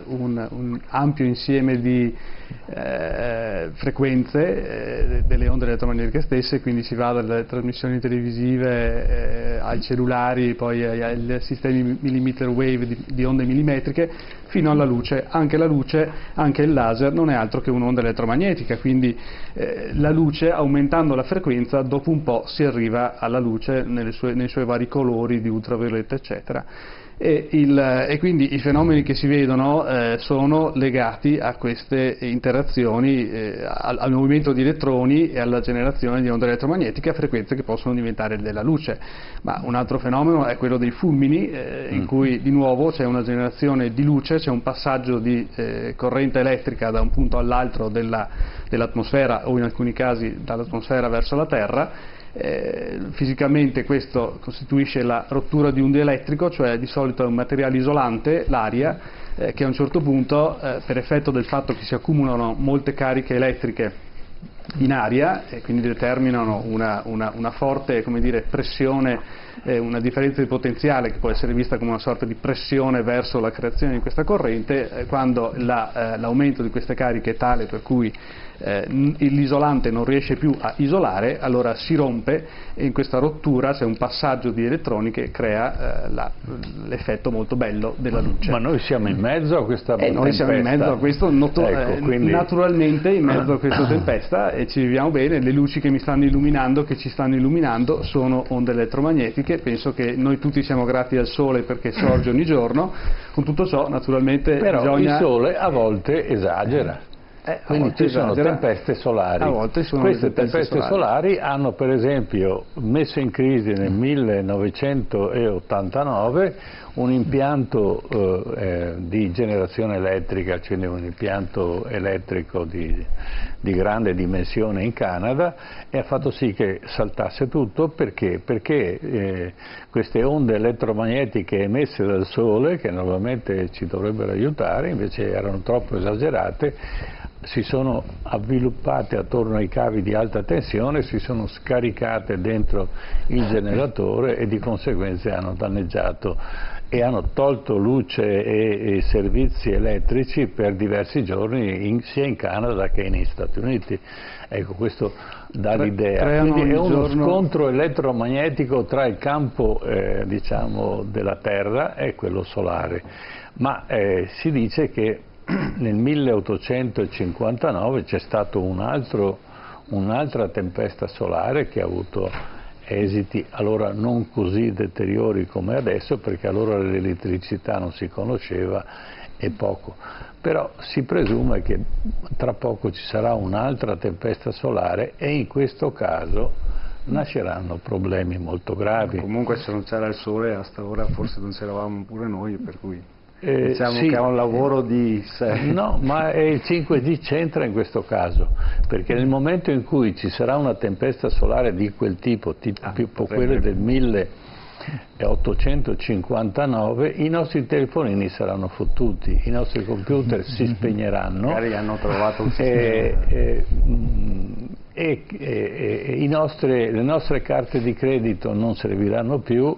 un ampio insieme di frequenze delle onde elettromagnetiche stesse, quindi si va dalle trasmissioni televisive ai cellulari, poi ai sistemi millimeter wave di onde millimetriche, fino alla luce. Anche la luce, anche il laser non è altro che un'onda elettromagnetica, quindi la luce, aumentando la frequenza, dopo un po' si arriva alla luce nei suoi vari colori di ultravioletta eccetera. E quindi i fenomeni che si vedono sono legati a queste interazioni, al movimento di elettroni e alla generazione di onde elettromagnetiche a frequenze che possono diventare della luce. Ma un altro fenomeno è quello dei fulmini, in cui di nuovo c'è una generazione di luce, c'è un passaggio di corrente elettrica da un punto all'altro dell'atmosfera o in alcuni casi dall'atmosfera verso la Terra. Fisicamente questo costituisce la rottura di un dielettrico, cioè di solito è un materiale isolante, l'aria, che a un certo punto, per effetto del fatto che si accumulano molte cariche elettriche in aria e quindi determinano una forte, come dire, pressione, una differenza di potenziale che può essere vista come una sorta di pressione verso la creazione di questa corrente, quando l'aumento di queste cariche è tale per cui l'isolante non riesce più a isolare, allora si rompe e in questa rottura c'è un passaggio di elettroni che crea l'effetto molto bello della luce. Ma noi siamo in mezzo a questa tempesta? Noi siamo in mezzo a questo, quindi... naturalmente in mezzo a questa tempesta, e ci viviamo bene. Le luci che mi stanno illuminando, che ci stanno illuminando, sono onde elettromagnetiche. Penso che noi tutti siamo grati al sole perché sorge ogni giorno. Con tutto ciò naturalmente però il sole a volte esagera. Quindi ci sono tempeste solari. Queste tempeste solari hanno per esempio messo in crisi nel 1989 un impianto di generazione elettrica, cioè un impianto elettrico di grande dimensione in Canada, e ha fatto sì che saltasse tutto. Perché queste onde elettromagnetiche emesse dal Sole, che normalmente ci dovrebbero aiutare, invece erano troppo esagerate, si sono avviluppate attorno ai cavi di alta tensione, si sono scaricate dentro il generatore e di conseguenza hanno danneggiato e hanno tolto luce e servizi elettrici per diversi giorni sia in Canada che negli Stati Uniti. Ecco, questo dà l'idea. Quindi è uno scontro elettromagnetico tra il campo diciamo della Terra e quello solare, ma si dice che nel 1859 c'è stato un'altra tempesta solare che ha avuto esiti allora non così deteriori come adesso, perché allora l'elettricità non si conosceva e poco, però si presume che tra poco ci sarà un'altra tempesta solare e in questo caso nasceranno problemi molto gravi. Comunque se non c'era il sole a sta ora forse non c'eravamo pure noi, per cui diciamo sì, che è un lavoro di sé. No, ma il 5G c'entra in questo caso, perché nel momento in cui ci sarà una tempesta solare di quel tipo quelle del 1859, i nostri telefonini saranno fottuti, i nostri computer si spegneranno. Magari hanno trovato un sistema. Le nostre carte di credito non serviranno più.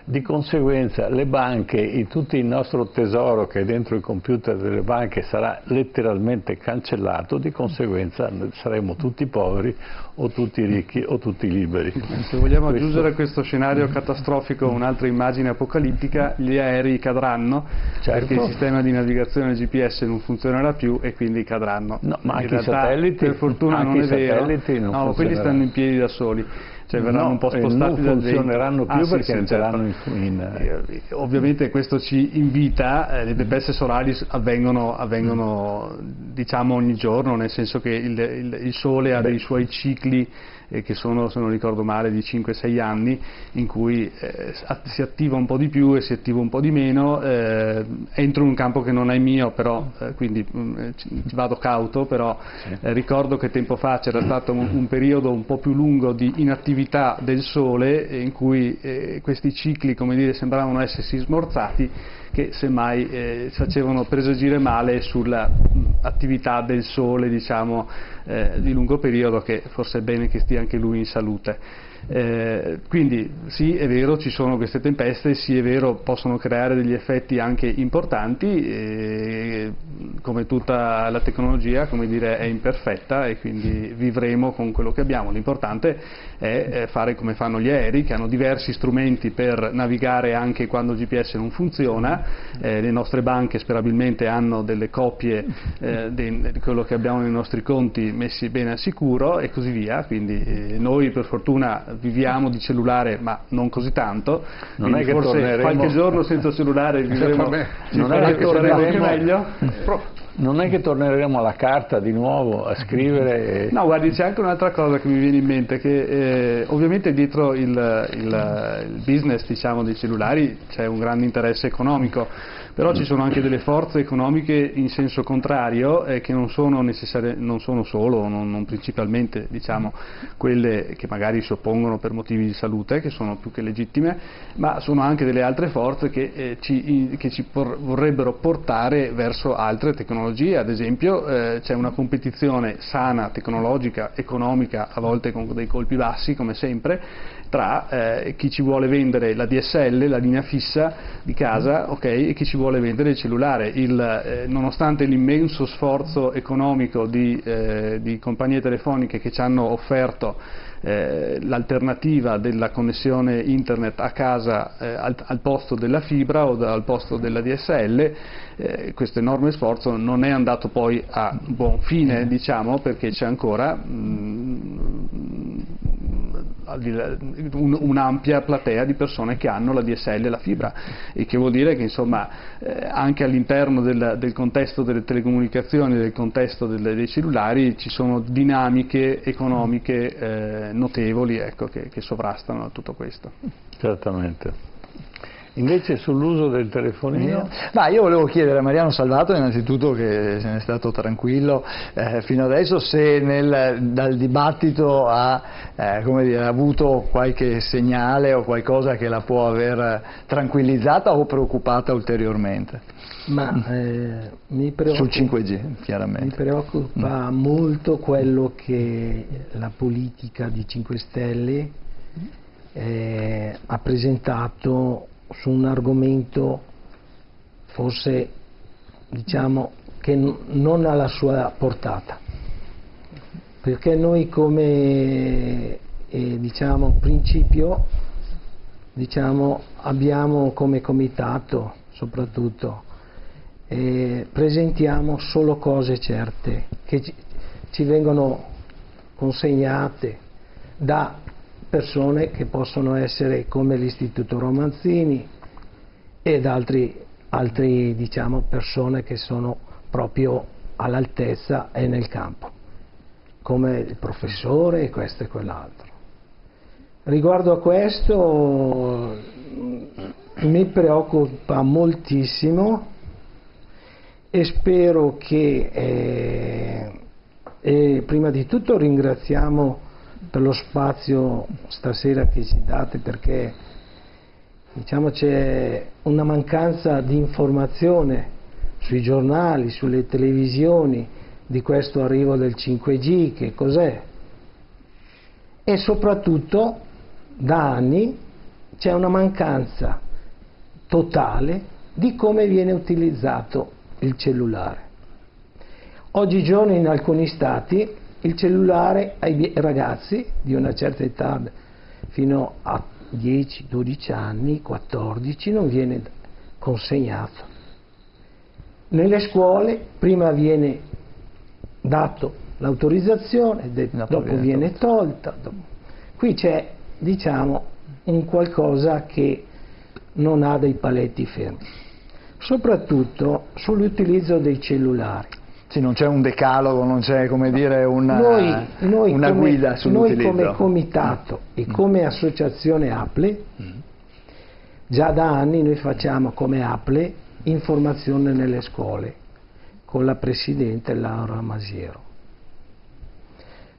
Di conseguenza le banche, tutto il nostro tesoro che è dentro il computer delle banche sarà letteralmente cancellato, di conseguenza saremo tutti poveri o tutti ricchi o tutti liberi. Se vogliamo aggiungere a questo scenario catastrofico un'altra immagine apocalittica, gli aerei cadranno, perché il sistema di navigazione GPS non funzionerà più e quindi cadranno. No, ma anche in realtà, i satelliti, per fortuna non è vero, no, quelli stanno in piedi da soli. Cioè verranno un po' spostati non funzioneranno più perché entreranno ovviamente questo ci invita, le tempeste solari avvengono diciamo ogni giorno, nel senso che il Sole ha dei suoi cicli che sono, se non ricordo male, di 5-6 anni, in cui si attiva un po' di più e si attiva un po' di meno. Entro in un campo che non è mio, però quindi vado cauto, però ricordo che tempo fa c'era stato un periodo un po' più lungo di inattività del Sole, in cui questi cicli, come dire, sembravano essersi smorzati, che semmai facevano presagire male sulla attività del Sole, diciamo, di lungo periodo, che forse è bene che stia anche lui in salute. Quindi sì, è vero, ci sono queste tempeste, sì, è vero, possono creare degli effetti anche importanti, come tutta la tecnologia, come dire, è imperfetta e quindi vivremo con quello che abbiamo. L'importante è fare come fanno gli aerei, che hanno diversi strumenti per navigare anche quando il GPS non funziona. Le nostre banche sperabilmente hanno delle copie di quello che abbiamo nei nostri conti messi bene al sicuro e così via, quindi noi per fortuna viviamo di cellulare, ma non così tanto, non è che forse qualche giorno senza cellulare vivremo, non è che torneremo alla carta di nuovo a scrivere. No, guardi, c'è anche un'altra cosa che mi viene in mente, che ovviamente dietro il business, diciamo, dei cellulari c'è un grande interesse economico, però ci sono anche delle forze economiche in senso contrario, che non sono solo, non principalmente, diciamo, quelle che magari si oppongono per motivi di salute, che sono più che legittime, ma sono anche delle altre forze che ci vorrebbero portare verso altre tecnologie. Ad esempio c'è una competizione sana, tecnologica, economica, a volte con dei colpi bassi come sempre, tra chi ci vuole vendere la DSL, la linea fissa di casa, e chi ci vuole vendere il cellulare. Nonostante l'immenso sforzo economico di compagnie telefoniche che ci hanno offerto l'alternativa della connessione internet a casa al posto della fibra o al posto della DSL, questo enorme sforzo non è andato poi a buon fine, diciamo, perché c'è ancora un'ampia platea di persone che hanno la DSL e la fibra, e che vuol dire che insomma anche all'interno del contesto delle telecomunicazioni, del contesto dei cellulari, ci sono dinamiche economiche notevoli, ecco, che sovrastano tutto questo. Certamente. Invece sull'uso del telefonino? Ma io volevo chiedere a Mariano Salvato, innanzitutto, che se ne è stato tranquillo fino adesso, se dal dibattito ha avuto qualche segnale o qualcosa che la può aver tranquillizzata o preoccupata ulteriormente. Ma mi preoccupa, sul 5G, chiaramente. Mi preoccupa molto quello che la politica di 5 Stelle ha presentato su un argomento forse, diciamo, che non ha la sua portata, perché noi come principio, abbiamo come comitato soprattutto, presentiamo solo cose certe che ci vengono consegnate da persone che possono essere come l'Istituto Romanzini ed altri persone che sono proprio all'altezza e nel campo, come il professore e questo e quell'altro. Riguardo a questo mi preoccupa moltissimo e spero che prima di tutto ringraziamo per lo spazio stasera che ci date, perché c'è una mancanza di informazione sui giornali, sulle televisioni di questo arrivo del 5G, che cos'è, e soprattutto da anni c'è una mancanza totale di come viene utilizzato il cellulare. Oggigiorno in alcuni stati il cellulare ai ragazzi di una certa età, fino a 10, 12 anni, 14, non viene consegnato. Nelle scuole prima viene dato l'autorizzazione, dopo viene tolta. Qui c'è, un qualcosa che non ha dei paletti fermi, soprattutto sull'utilizzo dei cellulari. Sì, non c'è un decalogo, non c'è, come dire, una guida sull'utilizzo. Noi come comitato e come associazione APLE, già da anni noi facciamo come APLE informazione nelle scuole con la Presidente Laura Masiero.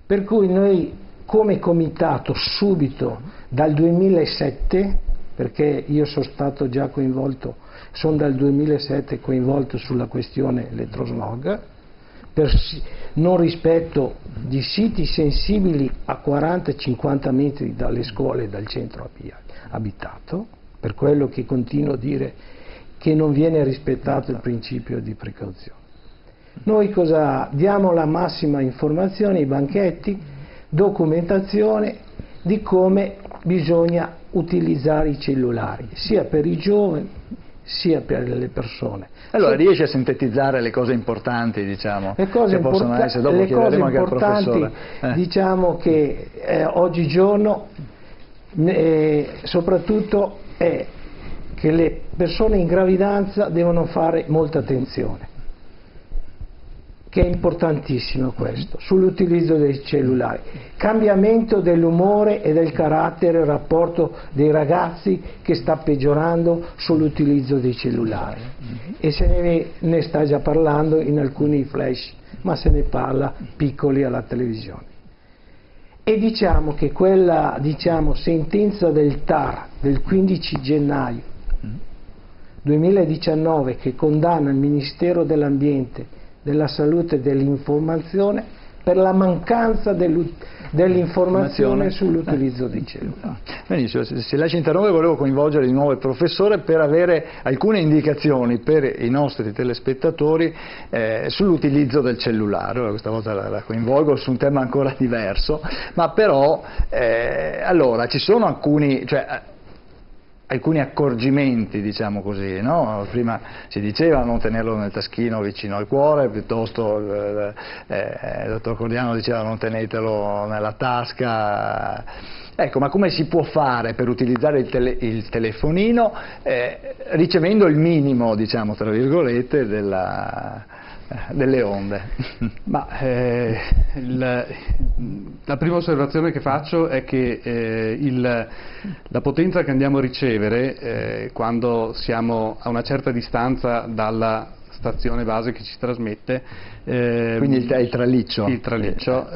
Per cui noi come comitato subito dal 2007, perché io sono stato già coinvolto, sono dal 2007 coinvolto sulla questione elettrosmog, per non rispetto di siti sensibili a 40-50 metri dalle scuole e dal centro abitato, per quello che continuo a dire che non viene rispettato il principio di precauzione. Noi cosa diamo? La massima informazione, i banchetti, documentazione di come bisogna utilizzare i cellulari, sia per i giovani sia per le persone. Allora riesci a sintetizzare le cose importanti, le cose che possono essere, dopo chiederemo anche al professore. Diciamo che oggigiorno soprattutto è che le persone in gravidanza devono fare molta attenzione, che è importantissimo questo, sull'utilizzo dei cellulari. Cambiamento dell'umore e del carattere, il rapporto dei ragazzi che sta peggiorando sull'utilizzo dei cellulari. E se ne sta già parlando in alcuni flash, ma se ne parla piccoli alla televisione. E diciamo che quella sentenza del TAR del 15 gennaio 2019 che condanna il Ministero dell'Ambiente, della Salute e dell'Informazione per la mancanza dell'informazione sull'utilizzo dei cellulari. Benissimo, se lasci interrompere, volevo coinvolgere di nuovo il professore per avere alcune indicazioni per i nostri telespettatori sull'utilizzo del cellulare. Questa volta la coinvolgo su un tema ancora diverso, ma però allora ci sono alcuni, alcuni accorgimenti, diciamo così, no? Prima si diceva non tenerlo nel taschino vicino al cuore, piuttosto il dottor Cordiano diceva non tenetelo nella tasca. Ecco, ma come si può fare per utilizzare il telefonino ricevendo il minimo, diciamo, tra virgolette, delle onde? Ma, la prima osservazione che faccio è che la potenza che andiamo a ricevere quando siamo a una certa distanza dalla stazione base che ci trasmette, quindi il traliccio,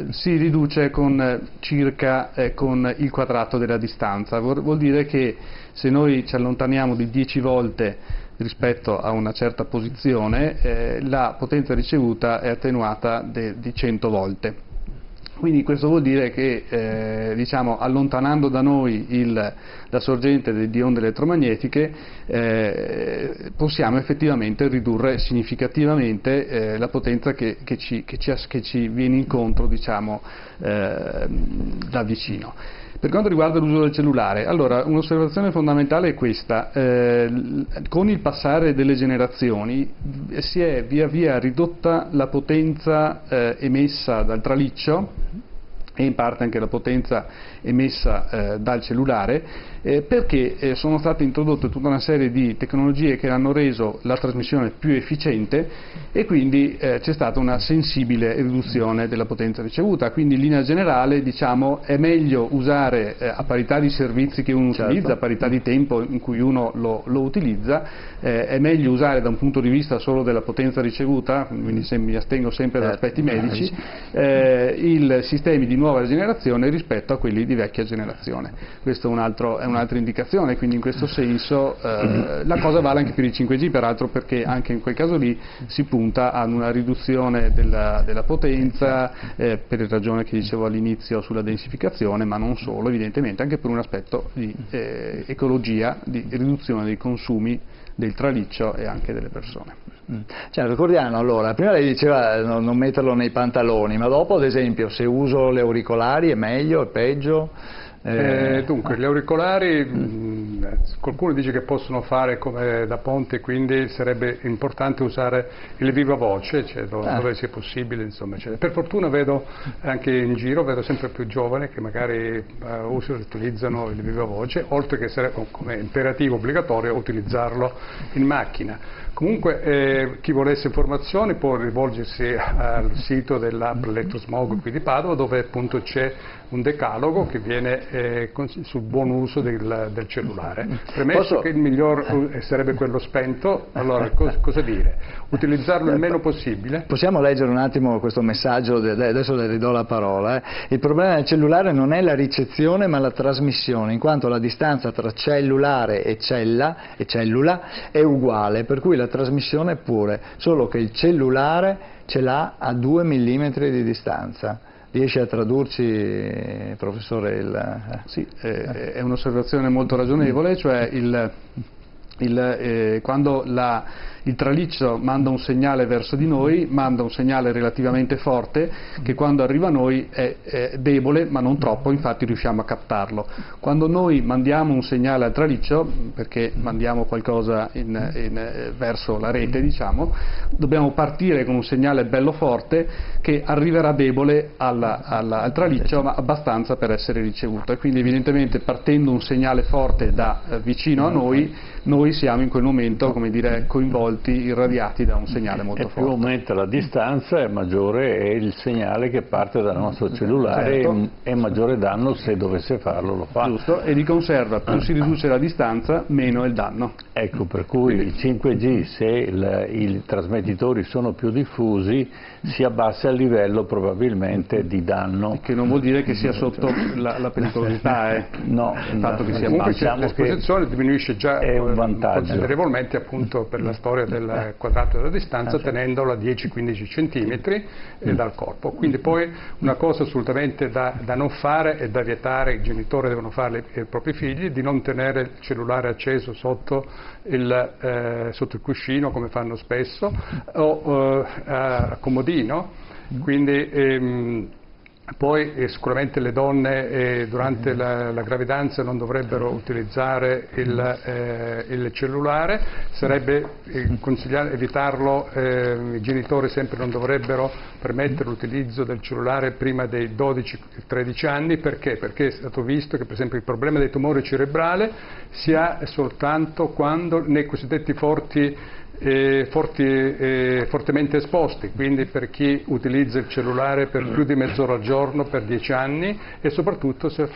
si riduce con circa con il quadrato della distanza. Vuol dire che se noi ci allontaniamo di 10 volte rispetto a una certa posizione, la potenza ricevuta è attenuata di 100 volte. Quindi questo vuol dire che diciamo, allontanando da noi la sorgente di onde elettromagnetiche possiamo effettivamente ridurre significativamente la potenza che ci viene incontro, diciamo, da vicino. Per quanto riguarda l'uso del cellulare, allora un'osservazione fondamentale è questa: con il passare delle generazioni si è via via ridotta la potenza emessa dal traliccio e in parte anche la potenza emessa dal cellulare, perché sono state introdotte tutta una serie di tecnologie che hanno reso la trasmissione più efficiente e quindi c'è stata una sensibile riduzione della potenza ricevuta. Quindi in linea generale, diciamo, è meglio usare a parità di servizi che uno utilizza, a parità di tempo in cui uno lo utilizza, è meglio usare da un punto di vista solo della potenza ricevuta, quindi mi astengo sempre da aspetti medici, i sistemi di nuova generazione rispetto a quelli di vecchia generazione. Questo è un'altra indicazione, quindi in questo senso la cosa vale anche per il 5G, peraltro, perché anche in quel caso lì si punta ad una riduzione della potenza, per la ragione che dicevo all'inizio sulla densificazione, ma non solo, evidentemente anche per un aspetto di ecologia, di riduzione dei consumi del traliccio e anche delle persone. Certo, Cordiano, allora, prima lei diceva non metterlo nei pantaloni, ma dopo, ad esempio, se uso le auricolari è meglio, è peggio? Dunque, gli auricolari, qualcuno dice che possono fare come da ponte, quindi sarebbe importante usare il viva voce, cioè dove sia possibile, insomma, per fortuna vedo anche in giro, vedo sempre più giovani che magari utilizzano il viva voce, oltre che come imperativo obbligatorio utilizzarlo in macchina. Comunque chi volesse informazioni può rivolgersi al sito dell'app Elettrosmog qui di Padova, dove appunto c'è un decalogo che viene sul buon uso del cellulare. Premesso che il miglior sarebbe quello spento, allora cosa dire? Utilizzarlo il meno possibile. Possiamo leggere un attimo questo messaggio, adesso le ridò la parola. Il problema del cellulare non è la ricezione ma la trasmissione, in quanto la distanza tra cellulare e cellula è uguale, per cui la trasmissione pure, solo che il cellulare ce l'ha a 2 mm di distanza. Riesce a tradurci, professore? Sì, è un'osservazione molto ragionevole, cioè quando il traliccio manda un segnale verso di noi, manda un segnale relativamente forte che quando arriva a noi è debole ma non troppo, infatti riusciamo a captarlo. Quando noi mandiamo un segnale al traliccio, perché mandiamo qualcosa verso la rete, diciamo, dobbiamo partire con un segnale bello forte che arriverà debole al traliccio ma abbastanza per essere ricevuto, e quindi evidentemente partendo un segnale forte da vicino a noi siamo in quel momento, come dire, coinvolti, irradiati da un segnale molto forte. Più aumenta la distanza e maggiore è il segnale che parte dal nostro cellulare, certo. E maggiore danno se dovesse farlo lo fa. Giusto, e di conserva più si riduce la distanza meno è il danno. Ecco, per cui il 5G, se i trasmettitori sono più diffusi, si abbassa il livello probabilmente di danno. Che non vuol dire che sia sotto la pericolosità, no, il fatto che sia basso. L'esposizione diminuisce già è un vantaggio considerevolmente, appunto, per la storia del quadrato della distanza, tenendolo a 10-15 centimetri dal corpo. Quindi poi una cosa assolutamente da non fare e da vietare, i genitori devono fare ai propri figli, di non tenere il cellulare acceso sotto il cuscino come fanno spesso, o a comodino, quindi Poi sicuramente le donne durante la gravidanza non dovrebbero utilizzare il cellulare, sarebbe consigliato evitarlo, i genitori sempre non dovrebbero permettere l'utilizzo del cellulare prima dei 12-13 anni, perché? Perché è stato visto che per esempio il problema dei tumori cerebrali si ha soltanto quando nei cosiddetti fortemente esposti, quindi per chi utilizza il cellulare per più di mezz'ora al giorno per 10 anni e soprattutto se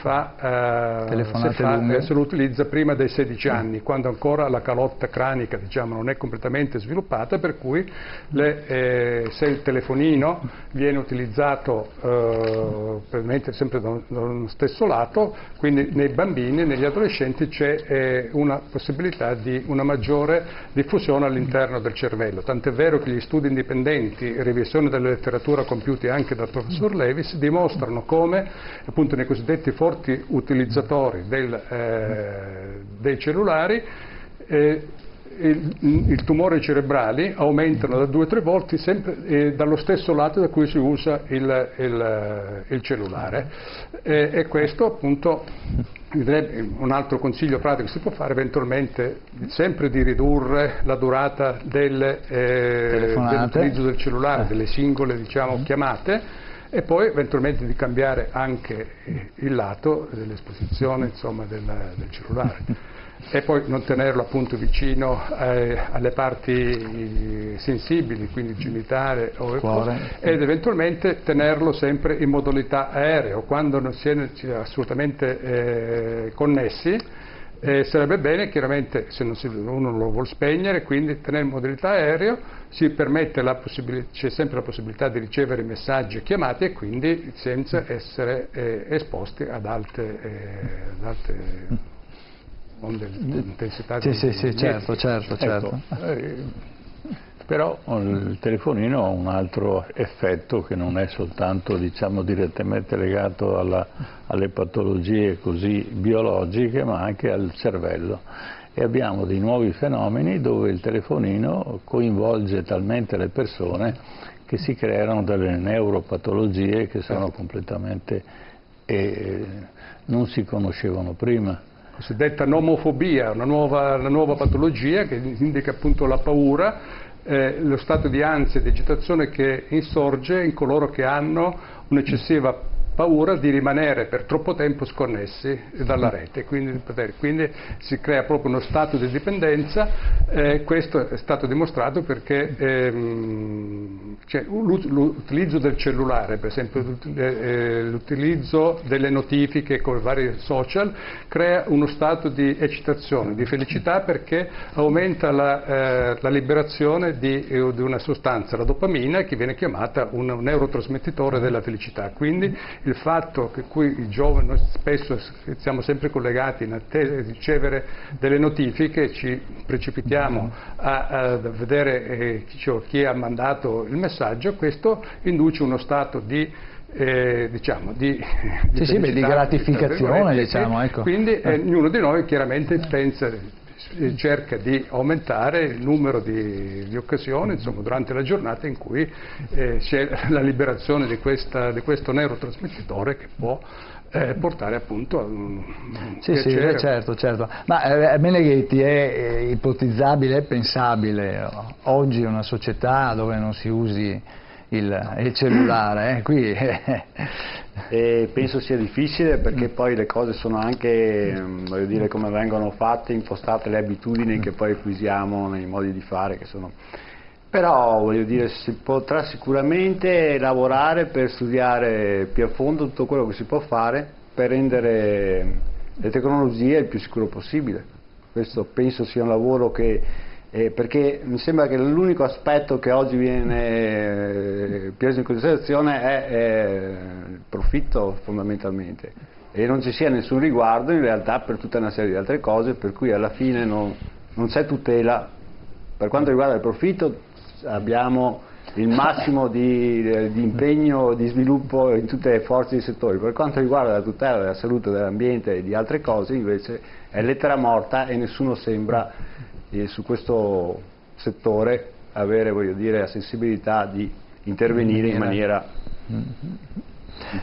lo utilizza prima dei 16 anni, quando ancora la calotta cranica, diciamo, non è completamente sviluppata, per cui se il telefonino viene utilizzato sempre dallo stesso lato, quindi nei bambini e negli adolescenti c'è una possibilità di una maggiore diffusione all'interno del cervello, tant'è vero che gli studi indipendenti, revisione della letteratura compiuti anche dal professor Levis, dimostrano come appunto nei cosiddetti forti utilizzatori dei cellulari i tumori cerebrali aumentano da 2-3 volte sempre dallo stesso lato da cui si usa il cellulare, e questo appunto un altro consiglio pratico che si può fare eventualmente sempre di ridurre la durata dell'utilizzo del cellulare, delle singole, diciamo, chiamate, e poi eventualmente di cambiare anche il lato dell'esposizione, insomma, del cellulare. E poi non tenerlo appunto vicino alle parti sensibili, quindi genitale o cuore, ed eventualmente tenerlo sempre in modalità aereo, quando non si è assolutamente connessi. Sarebbe bene, chiaramente, se uno lo vuol spegnere, quindi tenere in modalità aereo, si permette c'è sempre la possibilità di ricevere messaggi e chiamate, e quindi senza essere esposti ad alte onde di intensità. Certo. Ecco, però il telefonino ha un altro effetto che non è soltanto, diciamo, direttamente legato alle patologie così biologiche, ma anche al cervello, e abbiamo dei nuovi fenomeni dove il telefonino coinvolge talmente le persone che si creano delle neuropatologie che sono completamente non si conoscevano prima. Cosiddetta nomofobia, una nuova patologia che indica appunto la paura, lo stato di ansia e di agitazione che insorge in coloro che hanno un'eccessiva paura di rimanere per troppo tempo sconnessi dalla rete, quindi si crea proprio uno stato di dipendenza. Questo è stato dimostrato perché l'utilizzo del cellulare, per esempio l'utilizzo delle notifiche con i vari social, crea uno stato di eccitazione, di felicità, perché aumenta la liberazione di una sostanza, la dopamina, che viene chiamata un neurotrasmettitore della felicità. Quindi il fatto che i giovani, noi spesso siamo sempre collegati in attesa di ricevere delle notifiche, ci precipitiamo a vedere chi ha mandato il messaggio, questo induce uno stato di gratificazione, diciamo, ecco. Quindi ognuno di noi chiaramente cerca di aumentare il numero di occasioni, insomma, durante la giornata in cui c'è la liberazione di questo neurotrasmettitore che può portare appunto a un piacere. Certo. Ma Meneghetti, è ipotizzabile, è pensabile oggi una società dove non si usi il cellulare? Qui penso sia difficile, perché poi le cose sono anche, voglio dire, come vengono fatte, impostate le abitudini che poi acquisiamo nei modi di fare che sono. Però voglio dire, si potrà sicuramente lavorare per studiare più a fondo tutto quello che si può fare per rendere le tecnologie il più sicuro possibile. Questo penso sia un lavoro che perché mi sembra che l'unico aspetto che oggi viene preso in considerazione è il profitto, fondamentalmente, e non ci sia nessun riguardo in realtà per tutta una serie di altre cose, per cui alla fine non c'è tutela. Per quanto riguarda il profitto abbiamo il massimo di impegno, di sviluppo in tutte le forze di settori. Per quanto riguarda la tutela della salute, dell'ambiente e di altre cose, invece è lettera morta, e nessuno sembra su questo settore avere, voglio dire, la sensibilità di intervenire in maniera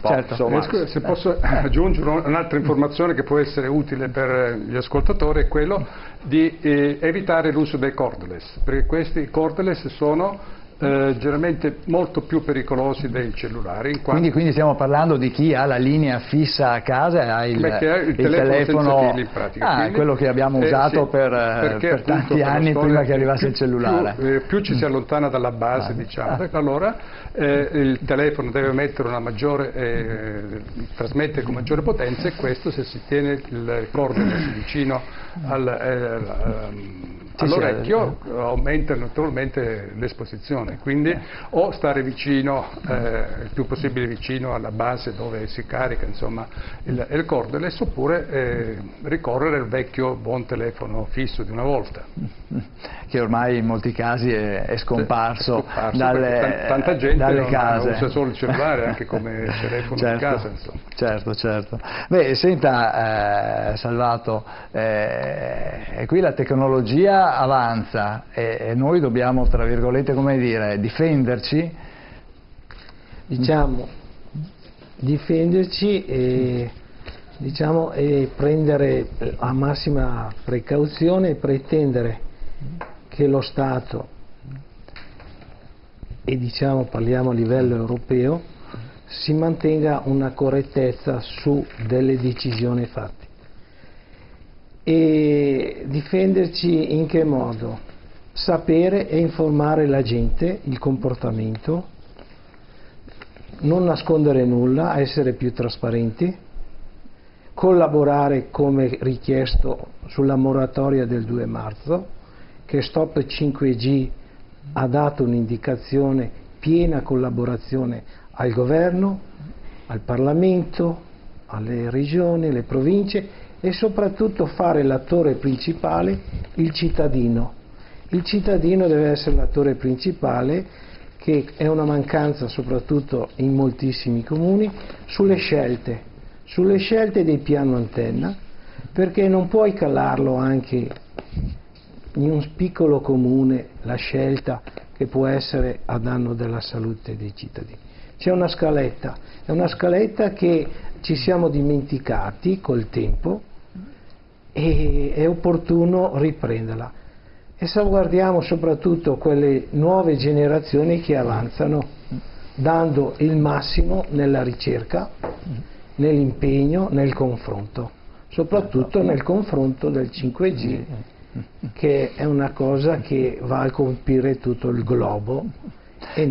Certo. Se posso aggiungere un'altra informazione che può essere utile per gli ascoltatori, è quello di evitare l'uso dei cordless, perché questi cordless sono generalmente molto più pericolosi dei cellulari. Quindi stiamo parlando di chi ha la linea fissa a casa e ha il telefono senza fili in pratica. Quindi, quello che abbiamo usato per tanti anni prima che arrivasse il cellulare. Più ci si allontana dalla base, diciamo, allora il telefono deve mettere una maggiore, trasmettere con maggiore potenza, e questo se si tiene il cordless vicino all'orecchio aumenta naturalmente l'esposizione, quindi o stare vicino, il più possibile vicino alla base dove si carica insomma il cordless, oppure ricorrere al vecchio buon telefono fisso di una volta, che ormai in molti casi è scomparso tanta gente dalle case. Usa solo il cellulare anche come telefono di casa, insomma. Certo. Beh, senta Salvato, qui la tecnologia avanza e noi dobbiamo, tra virgolette, come dire, difenderci? Diciamo, difenderci e prendere a massima precauzione e pretendere che lo Stato, e parliamo a livello europeo, si mantenga una correttezza su delle decisioni fatte. E difenderci in che modo? Sapere e informare la gente, il comportamento, non nascondere nulla, essere più trasparenti, collaborare come richiesto sulla moratoria del 2 marzo, che Stop 5G ha dato un'indicazione, piena collaborazione al governo, al Parlamento, alle regioni, alle province, e soprattutto fare l'attore principale il cittadino. Il cittadino deve essere l'attore principale, che è una mancanza soprattutto in moltissimi comuni, sulle scelte dei piano antenna, perché non puoi calarlo anche in un piccolo comune la scelta che può essere a danno della salute dei cittadini. C'è una scaletta, è una scaletta che ci siamo dimenticati col tempo e è opportuno riprenderla. E salvaguardiamo soprattutto quelle nuove generazioni che avanzano, dando il massimo nella ricerca, nell'impegno, nel confronto, soprattutto nel confronto del 5G, che è una cosa che va a colpire tutto il globo. E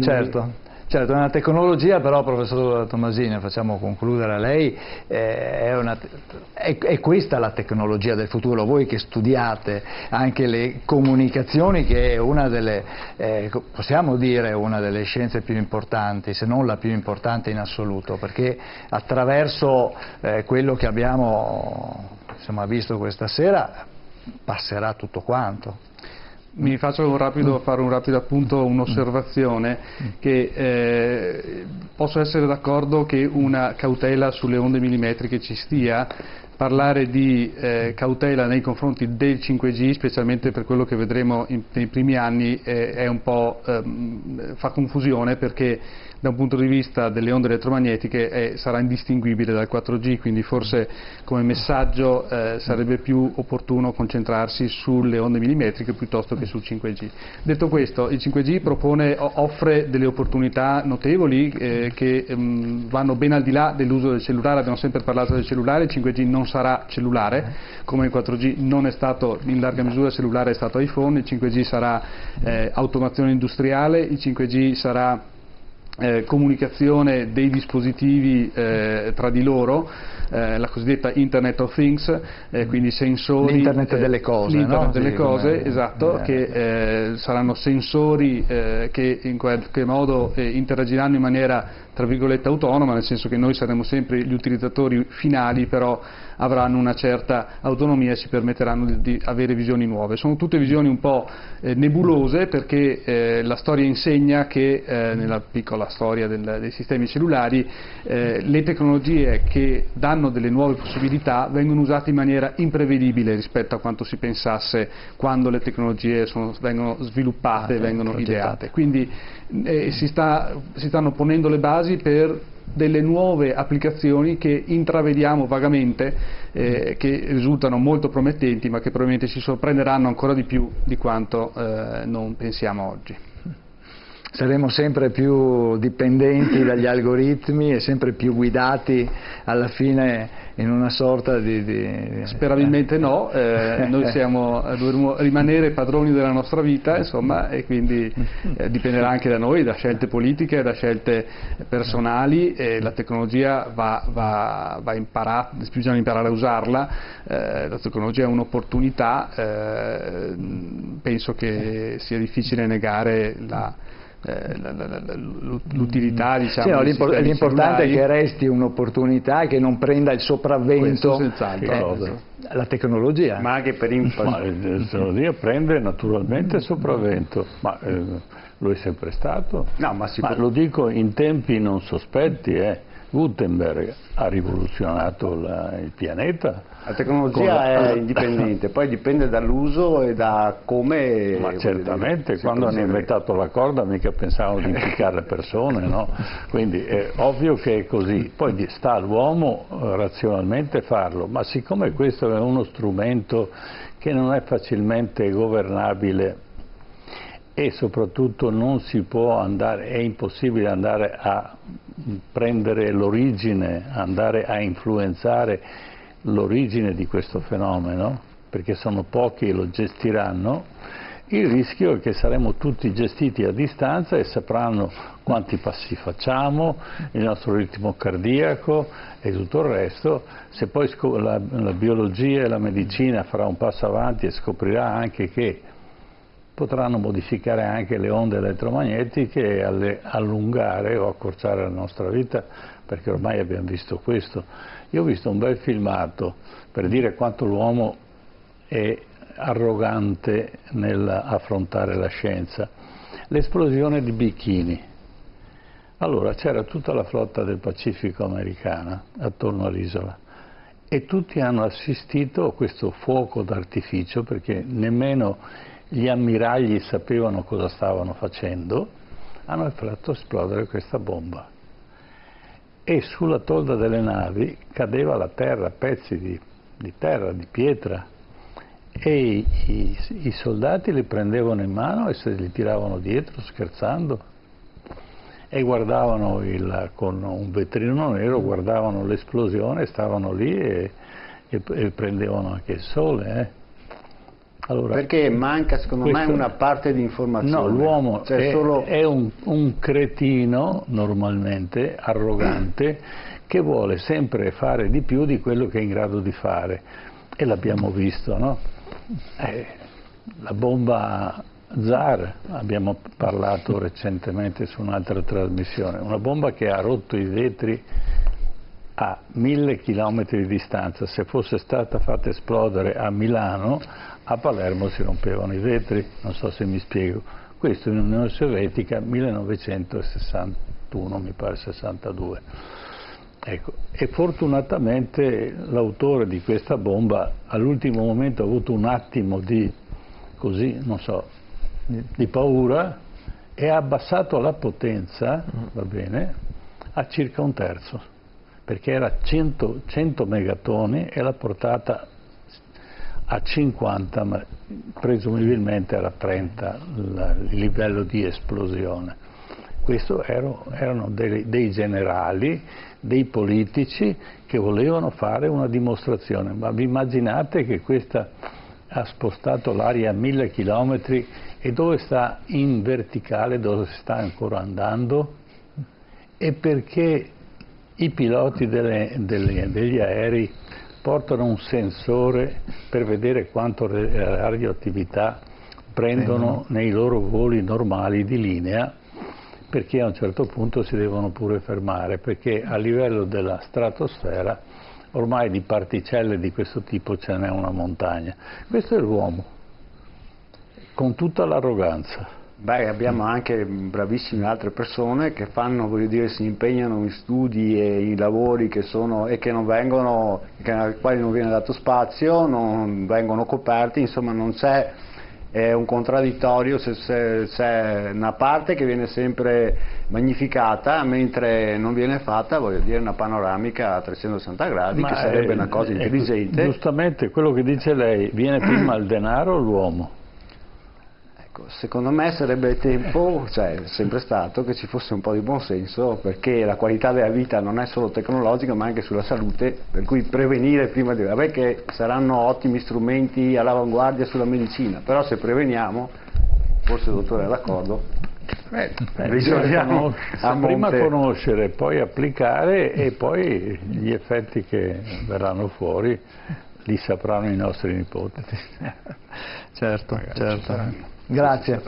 Certo, è una tecnologia, però, professor Tomasini, facciamo concludere a lei, è questa la tecnologia del futuro. Voi che studiate anche le comunicazioni, che è una delle, possiamo dire, una delle scienze più importanti, se non la più importante in assoluto, perché attraverso quello che abbiamo visto questa sera passerà tutto quanto. Mi faccio fare un rapido appunto, un'osservazione, che posso essere d'accordo che una cautela sulle onde millimetriche ci stia. Parlare di cautela nei confronti del 5G, specialmente per quello che vedremo nei primi anni, è un po' fa confusione, perché da un punto di vista delle onde elettromagnetiche sarà indistinguibile dal 4G, quindi forse come messaggio sarebbe più opportuno concentrarsi sulle onde millimetriche piuttosto che sul 5G. Detto questo, il 5G offre delle opportunità notevoli che vanno ben al di là dell'uso del cellulare. Abbiamo sempre parlato del cellulare, il 5G non sarà cellulare, come il 4G non è stato in larga misura cellulare, è stato iPhone. Il 5G sarà automazione industriale, il 5G sarà comunicazione dei dispositivi tra di loro, la cosiddetta Internet of Things, quindi sensori, l'Internet delle cose, l'Internet no? delle cose, esatto, che saranno sensori che in qualche modo interagiranno in maniera, tra virgolette, autonoma, nel senso che noi saremo sempre gli utilizzatori finali, però avranno una certa autonomia e ci permetteranno di avere visioni nuove. Sono tutte visioni un po' nebulose, perché la storia insegna che nella piccola storia dei sistemi cellulari le tecnologie che danno delle nuove possibilità vengono usate in maniera imprevedibile rispetto a quanto si pensasse quando le tecnologie vengono sviluppate, vengono ideate. Quindi si stanno ponendo le basi per delle nuove applicazioni che intravediamo vagamente, che risultano molto promettenti, ma che probabilmente ci sorprenderanno ancora di più di quanto non pensiamo oggi. Saremo sempre più dipendenti dagli algoritmi e sempre più guidati alla fine in una sorta di... Sperabilmente no, noi dovremo rimanere padroni della nostra vita, insomma, e quindi dipenderà anche da noi, da scelte politiche, da scelte personali, e la tecnologia va imparata, bisogna imparare a usarla, la tecnologia è un'opportunità, penso che sia difficile negare l'utilità, diciamo. Sì, no, l'importante è che resti un'opportunità e che non prenda il sopravvento la tecnologia. Ma anche per la tecnologia prende naturalmente il sopravvento, ma lo è sempre stato. No, ma lo dico in tempi non sospetti. Gutenberg ha rivoluzionato il pianeta. La tecnologia è indipendente, poi dipende dall'uso e da come... Ma certamente, quando hanno inventato la corda mica pensavano di impiccare le persone, no? Quindi è ovvio che è così. Poi sta all'uomo razionalmente farlo, ma siccome questo è uno strumento che non è facilmente governabile e soprattutto non si può andare, è impossibile andare a prendere l'origine, andare a influenzare l'origine di questo fenomeno, perché sono pochi e lo gestiranno, il rischio è che saremo tutti gestiti a distanza e sapranno quanti passi facciamo, il nostro ritmo cardiaco e tutto il resto. Se poi la biologia e la medicina farà un passo avanti e scoprirà anche che potranno modificare anche le onde elettromagnetiche e allungare o accorciare la nostra vita, perché ormai abbiamo visto questo. Io ho visto un bel filmato per dire quanto l'uomo è arrogante nell'affrontare la scienza. L'esplosione di Bikini. Allora c'era tutta la flotta del Pacifico americana attorno all'isola e tutti hanno assistito a questo fuoco d'artificio, perché nemmeno gli ammiragli sapevano cosa stavano facendo, hanno fatto esplodere questa bomba. E sulla tolda delle navi cadeva la terra, pezzi di terra, di pietra, e i soldati li prendevano in mano e se li tiravano dietro scherzando e guardavano con un vetrino nero, guardavano l'esplosione, stavano lì e prendevano anche il sole. Allora, perché manca secondo me una parte di informazione. No, l'uomo è un cretino normalmente, arrogante, che vuole sempre fare di più di quello che è in grado di fare, e l'abbiamo visto, no? La bomba Tsar, abbiamo parlato recentemente su un'altra trasmissione, una bomba che ha rotto i vetri a 1000 chilometri di distanza. Se fosse stata fatta esplodere a Milano, a Palermo si rompevano i vetri, non so se mi spiego. Questo in Unione Sovietica 1961, mi pare 62. Ecco. E fortunatamente l'autore di questa bomba all'ultimo momento ha avuto un attimo di, così, non so, di paura, e ha abbassato la potenza, va bene, a circa un terzo, perché era 100 megatoni e l'ha portata a 50, ma presumibilmente era 30 il livello di esplosione. Questo erano dei generali, dei politici che volevano fare una dimostrazione, ma vi immaginate che questa ha spostato l'aria a 1000 chilometri, e dove sta in verticale, dove sta ancora andando? E perché i piloti degli aerei portano un sensore per vedere quanto radioattività prendono nei loro voli normali di linea, perché a un certo punto si devono pure fermare, perché a livello della stratosfera ormai di particelle di questo tipo ce n'è una montagna. Questo è l'uomo, con tutta l'arroganza. Beh, abbiamo anche bravissime altre persone che fanno, voglio dire, si impegnano in studi e in lavori che sono e che non vengono, ai quali non viene dato spazio, non vengono coperti, insomma non c'è un contraddittorio, se c'è una parte che viene sempre magnificata, mentre non viene fatta, voglio dire, una panoramica a 360 gradi, che sarebbe una cosa intelligente. Giustamente, quello che dice lei, viene prima il denaro o l'uomo? Secondo me sarebbe tempo, cioè è sempre stato, che ci fosse un po' di buonsenso, perché la qualità della vita non è solo tecnologica ma anche sulla salute, per cui prevenire prima di... Vabbè che saranno ottimi strumenti all'avanguardia sulla medicina, però se preveniamo, forse il dottore è d'accordo, bisogna prima conoscere, poi applicare e poi gli effetti che verranno fuori li sapranno i nostri nipoti. Certo, certo. Grazie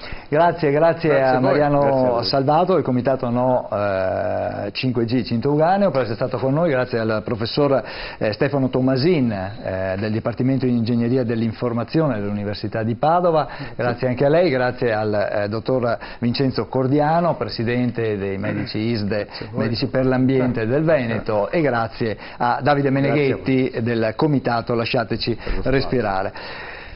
a Mariano Salvato del Comitato No 5G Cinto Uganeo per essere stato con noi, grazie al professor Stefano Tomasin del Dipartimento di Ingegneria dell'Informazione dell'Università di Padova, grazie anche a lei, grazie al dottor Vincenzo Cordiano, Presidente dei Medici ISDE, Medici per l'Ambiente del Veneto, e grazie a Davide Meneghetti del Comitato Lasciateci Respirare.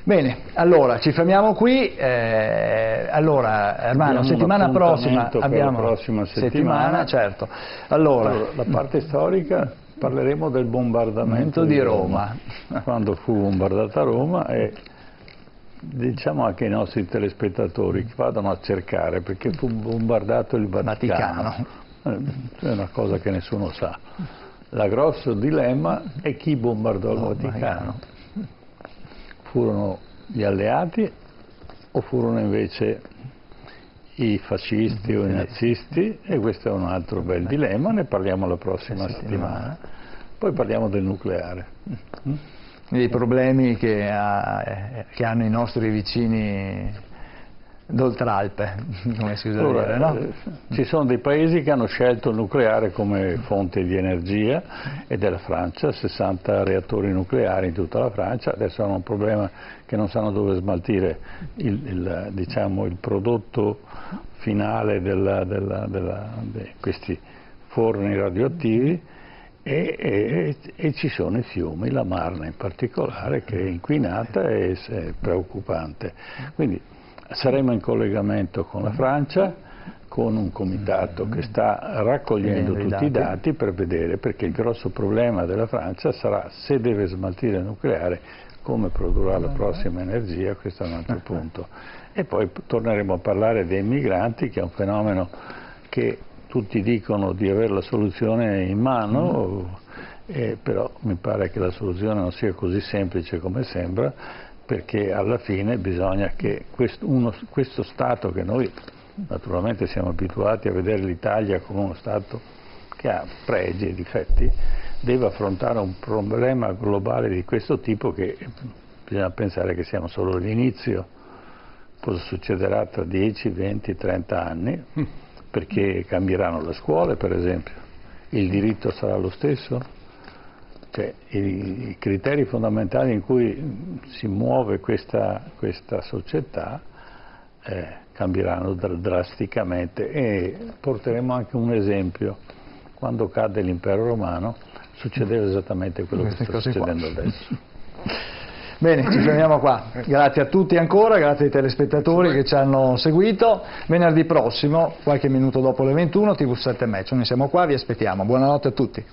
Bene, allora ci fermiamo qui, allora Ermanno, settimana prossima abbiamo la prossima settimana, certo. Allora, la parte storica parleremo del bombardamento di Roma, quando fu bombardata Roma, e diciamo anche ai nostri telespettatori che vadano a cercare perché fu bombardato il Vaticano. È una cosa che nessuno sa. La grosso dilemma è chi bombardò il Vaticano. Furono gli alleati o furono invece i fascisti o i nazisti? E questo è un altro bel dilemma, ne parliamo la prossima settimana. Poi parliamo del nucleare. I problemi che hanno i nostri vicini d'Oltralpe, come si usa dire, no? Ci sono dei paesi che hanno scelto il nucleare come fonte di energia, ed è la Francia, 60 reattori nucleari in tutta la Francia, adesso hanno un problema che non sanno dove smaltire il prodotto finale di questi forni radioattivi, e ci sono i fiumi, la Marna in particolare, che è inquinata e è preoccupante. Quindi saremo in collegamento con la Francia, con un comitato che sta raccogliendo tutti i dati per vedere, perché il grosso problema della Francia sarà se deve smaltire il nucleare, come produrrà la prossima energia, questo è un altro punto. E poi torneremo a parlare dei migranti, che è un fenomeno che tutti dicono di avere la soluzione in mano, però mi pare che la soluzione non sia così semplice come sembra, perché alla fine bisogna che questo Stato, che noi naturalmente siamo abituati a vedere l'Italia come uno Stato che ha pregi e difetti, deve affrontare un problema globale di questo tipo, che bisogna pensare che siamo solo all'inizio. Cosa succederà tra 10, 20, 30 anni? Perché cambieranno le scuole, per esempio. Il diritto sarà lo stesso? Cioè, i criteri fondamentali in cui si muove questa società cambieranno drasticamente, e porteremo anche un esempio. Quando cadde l'impero romano succedeva esattamente quello che sta succedendo adesso. Bene, ci fermiamo qua. Grazie a tutti ancora, grazie ai telespettatori che ci hanno seguito. Venerdì prossimo, qualche minuto dopo le 21, TV7 Match. Noi siamo qua, vi aspettiamo. Buonanotte a tutti.